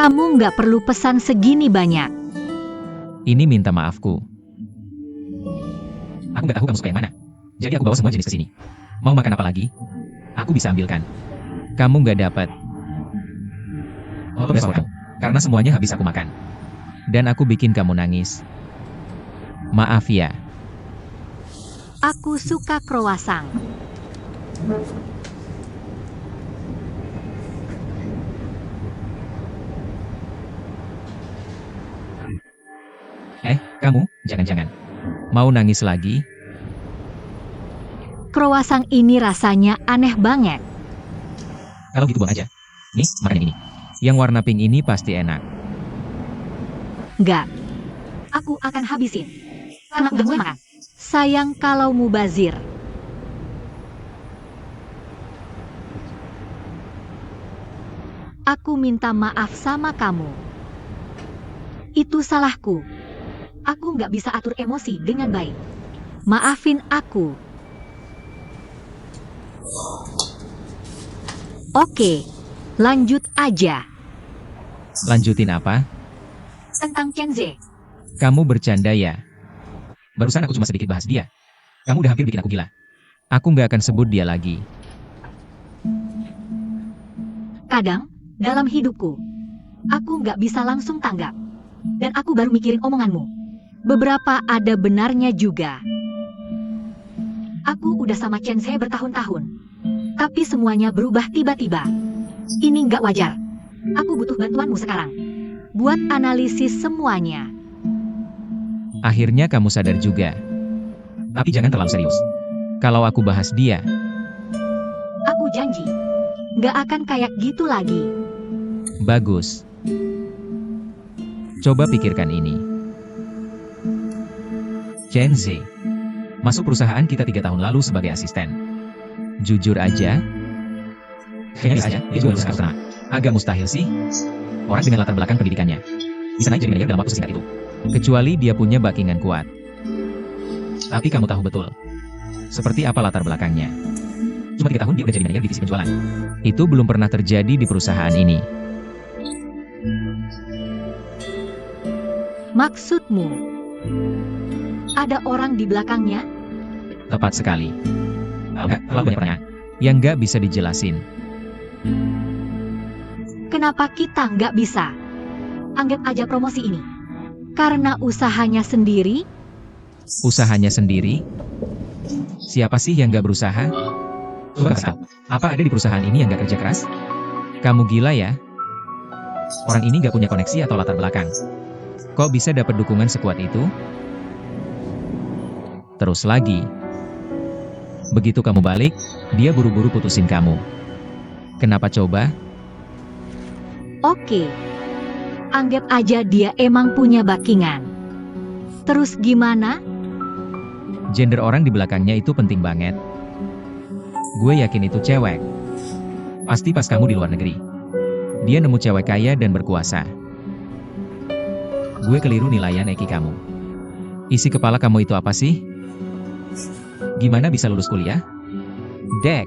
[SPEAKER 2] Kamu nggak perlu pesan segini banyak.
[SPEAKER 4] Ini minta maafku.
[SPEAKER 3] Aku nggak tahu kamu suka yang mana. Jadi aku bawa semua jenis ke sini. Mau makan apa lagi? Aku bisa ambilkan.
[SPEAKER 4] Kamu nggak dapat.
[SPEAKER 3] Oh, soal kamu. Karena semuanya habis aku makan.
[SPEAKER 4] Dan aku bikin kamu nangis. Maaf ya.
[SPEAKER 2] Aku suka croissant.
[SPEAKER 3] Kamu, jangan-jangan.
[SPEAKER 4] Mau nangis lagi?
[SPEAKER 2] Croissant ini rasanya aneh banget.
[SPEAKER 3] Kalau gitu buang aja. Nih, makan yang ini.
[SPEAKER 4] Yang warna pink ini pasti enak.
[SPEAKER 2] Nggak. Aku akan habisin. Karena udah mulai makan. Sayang kalau mubazir. Aku minta maaf sama kamu. Itu salahku. Aku nggak bisa atur emosi dengan baik. Maafin aku. Oke, lanjut aja.
[SPEAKER 4] Lanjutin apa?
[SPEAKER 2] Tentang Chenze.
[SPEAKER 4] Kamu bercanda ya?
[SPEAKER 3] Barusan aku cuma sedikit bahas dia. Kamu udah hampir bikin aku gila.
[SPEAKER 4] Aku nggak akan sebut dia lagi.
[SPEAKER 2] Kadang, dalam hidupku, aku nggak bisa langsung tanggap. Dan aku baru mikirin omonganmu. Beberapa ada benarnya juga. Aku udah sama Chenze bertahun-tahun. Tapi semuanya berubah tiba-tiba. Ini nggak wajar. Aku butuh bantuanmu sekarang. Buat analisis semuanya.
[SPEAKER 4] Akhirnya kamu sadar juga.
[SPEAKER 3] Tapi jangan terlalu serius.
[SPEAKER 4] Kalau aku bahas dia,
[SPEAKER 2] Aku janji. Nggak akan kayak gitu lagi.
[SPEAKER 4] bagus. Coba pikirkan ini.
[SPEAKER 3] Chenze. Masuk perusahaan kita 3 tahun lalu sebagai asisten.
[SPEAKER 4] Jujur aja,
[SPEAKER 3] Kayaknya aja, dia juga lulus karena agak mustahil sih. Orang dengan latar belakang pendidikannya bisa naik jadi manajer dalam waktu sesingkat itu.
[SPEAKER 4] kecuali dia punya backingan kuat.
[SPEAKER 3] Tapi kamu tahu betul seperti apa latar belakangnya. Cuma 3 tahun dia udah jadi manajer divisi penjualan.
[SPEAKER 4] Itu belum pernah terjadi di perusahaan ini.
[SPEAKER 2] Maksudmu? Ada orang di belakangnya?
[SPEAKER 3] Tepat sekali. Enggak, terlalu banyak pertanyaan.
[SPEAKER 4] Yang nggak bisa dijelasin.
[SPEAKER 2] Kenapa kita nggak bisa? Anggap aja promosi ini. Karena usahanya sendiri?
[SPEAKER 4] Usahanya sendiri? Siapa sih yang nggak berusaha?
[SPEAKER 3] Coba kasih tahu, apa ada di perusahaan ini yang nggak kerja keras?
[SPEAKER 4] Kamu gila ya?
[SPEAKER 3] Orang ini nggak punya koneksi atau latar belakang.
[SPEAKER 4] Kok bisa dapat dukungan sekuat itu? Terus lagi. Begitu kamu balik, dia buru-buru putusin kamu. Kenapa coba?
[SPEAKER 2] Oke. Anggap aja dia emang punya backingan. Terus gimana?
[SPEAKER 4] Gender orang di belakangnya itu penting banget. Gue yakin itu cewek.
[SPEAKER 3] Pasti pas kamu di luar negeri.
[SPEAKER 4] Dia nemu cewek kaya dan berkuasa.
[SPEAKER 3] Gue keliru nilaian Eki kamu.
[SPEAKER 4] Isi kepala kamu itu apa sih?
[SPEAKER 3] Gimana bisa lulus kuliah?
[SPEAKER 4] Dek,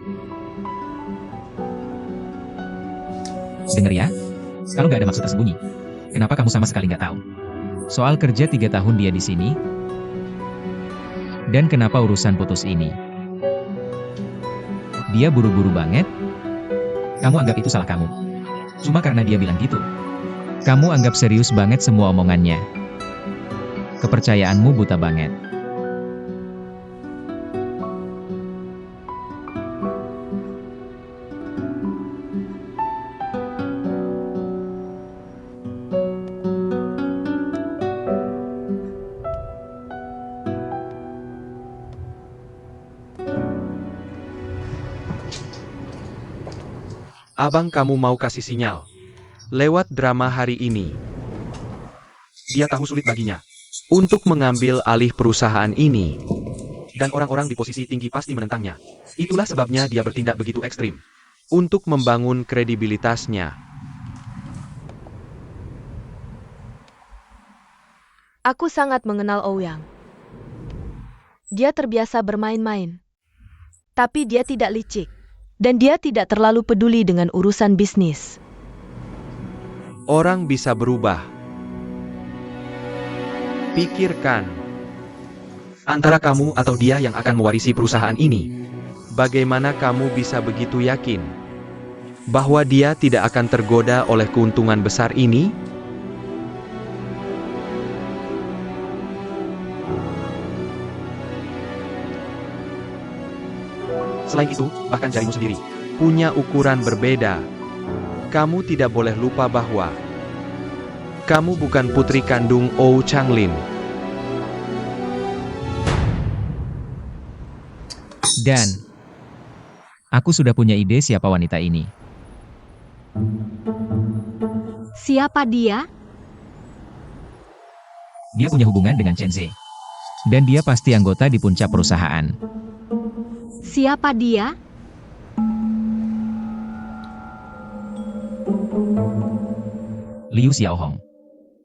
[SPEAKER 3] Dengar ya, kalau nggak ada maksud tersembunyi, kenapa kamu sama sekali nggak tahu?
[SPEAKER 4] soal kerja 3 tahun dia di sini. Dan kenapa urusan putus ini? Dia buru-buru banget.
[SPEAKER 3] Kamu anggap itu salah kamu. Cuma karena dia bilang gitu.
[SPEAKER 4] Kamu anggap serius banget semua omongannya. Kepercayaanmu buta banget.
[SPEAKER 5] Abang kamu mau kasih sinyal. Lewat drama hari ini. Dia tahu sulit baginya untuk mengambil alih perusahaan ini. Dan orang-orang di posisi tinggi pasti menentangnya. Itulah sebabnya dia bertindak begitu ekstrim. Untuk membangun kredibilitasnya.
[SPEAKER 1] Aku sangat mengenal Ouyang. Dia terbiasa bermain-main. Tapi dia tidak licik. Dan dia tidak terlalu peduli dengan urusan bisnis.
[SPEAKER 5] Orang bisa berubah. Pikirkan. Antara kamu atau dia yang akan mewarisi perusahaan ini. Bagaimana kamu bisa begitu yakin bahwa dia tidak akan tergoda oleh keuntungan besar ini? Selain itu, bahkan jarimu sendiri punya ukuran berbeda. Kamu tidak boleh lupa bahwa kamu bukan putri kandung Ou Changlin.
[SPEAKER 4] Dan aku sudah punya ide siapa wanita ini.
[SPEAKER 2] Siapa dia?
[SPEAKER 3] Dia punya hubungan dengan Chen Zhe.
[SPEAKER 4] Dan dia pasti anggota di puncak perusahaan.
[SPEAKER 2] Siapa dia?
[SPEAKER 3] Liu Xiaohong.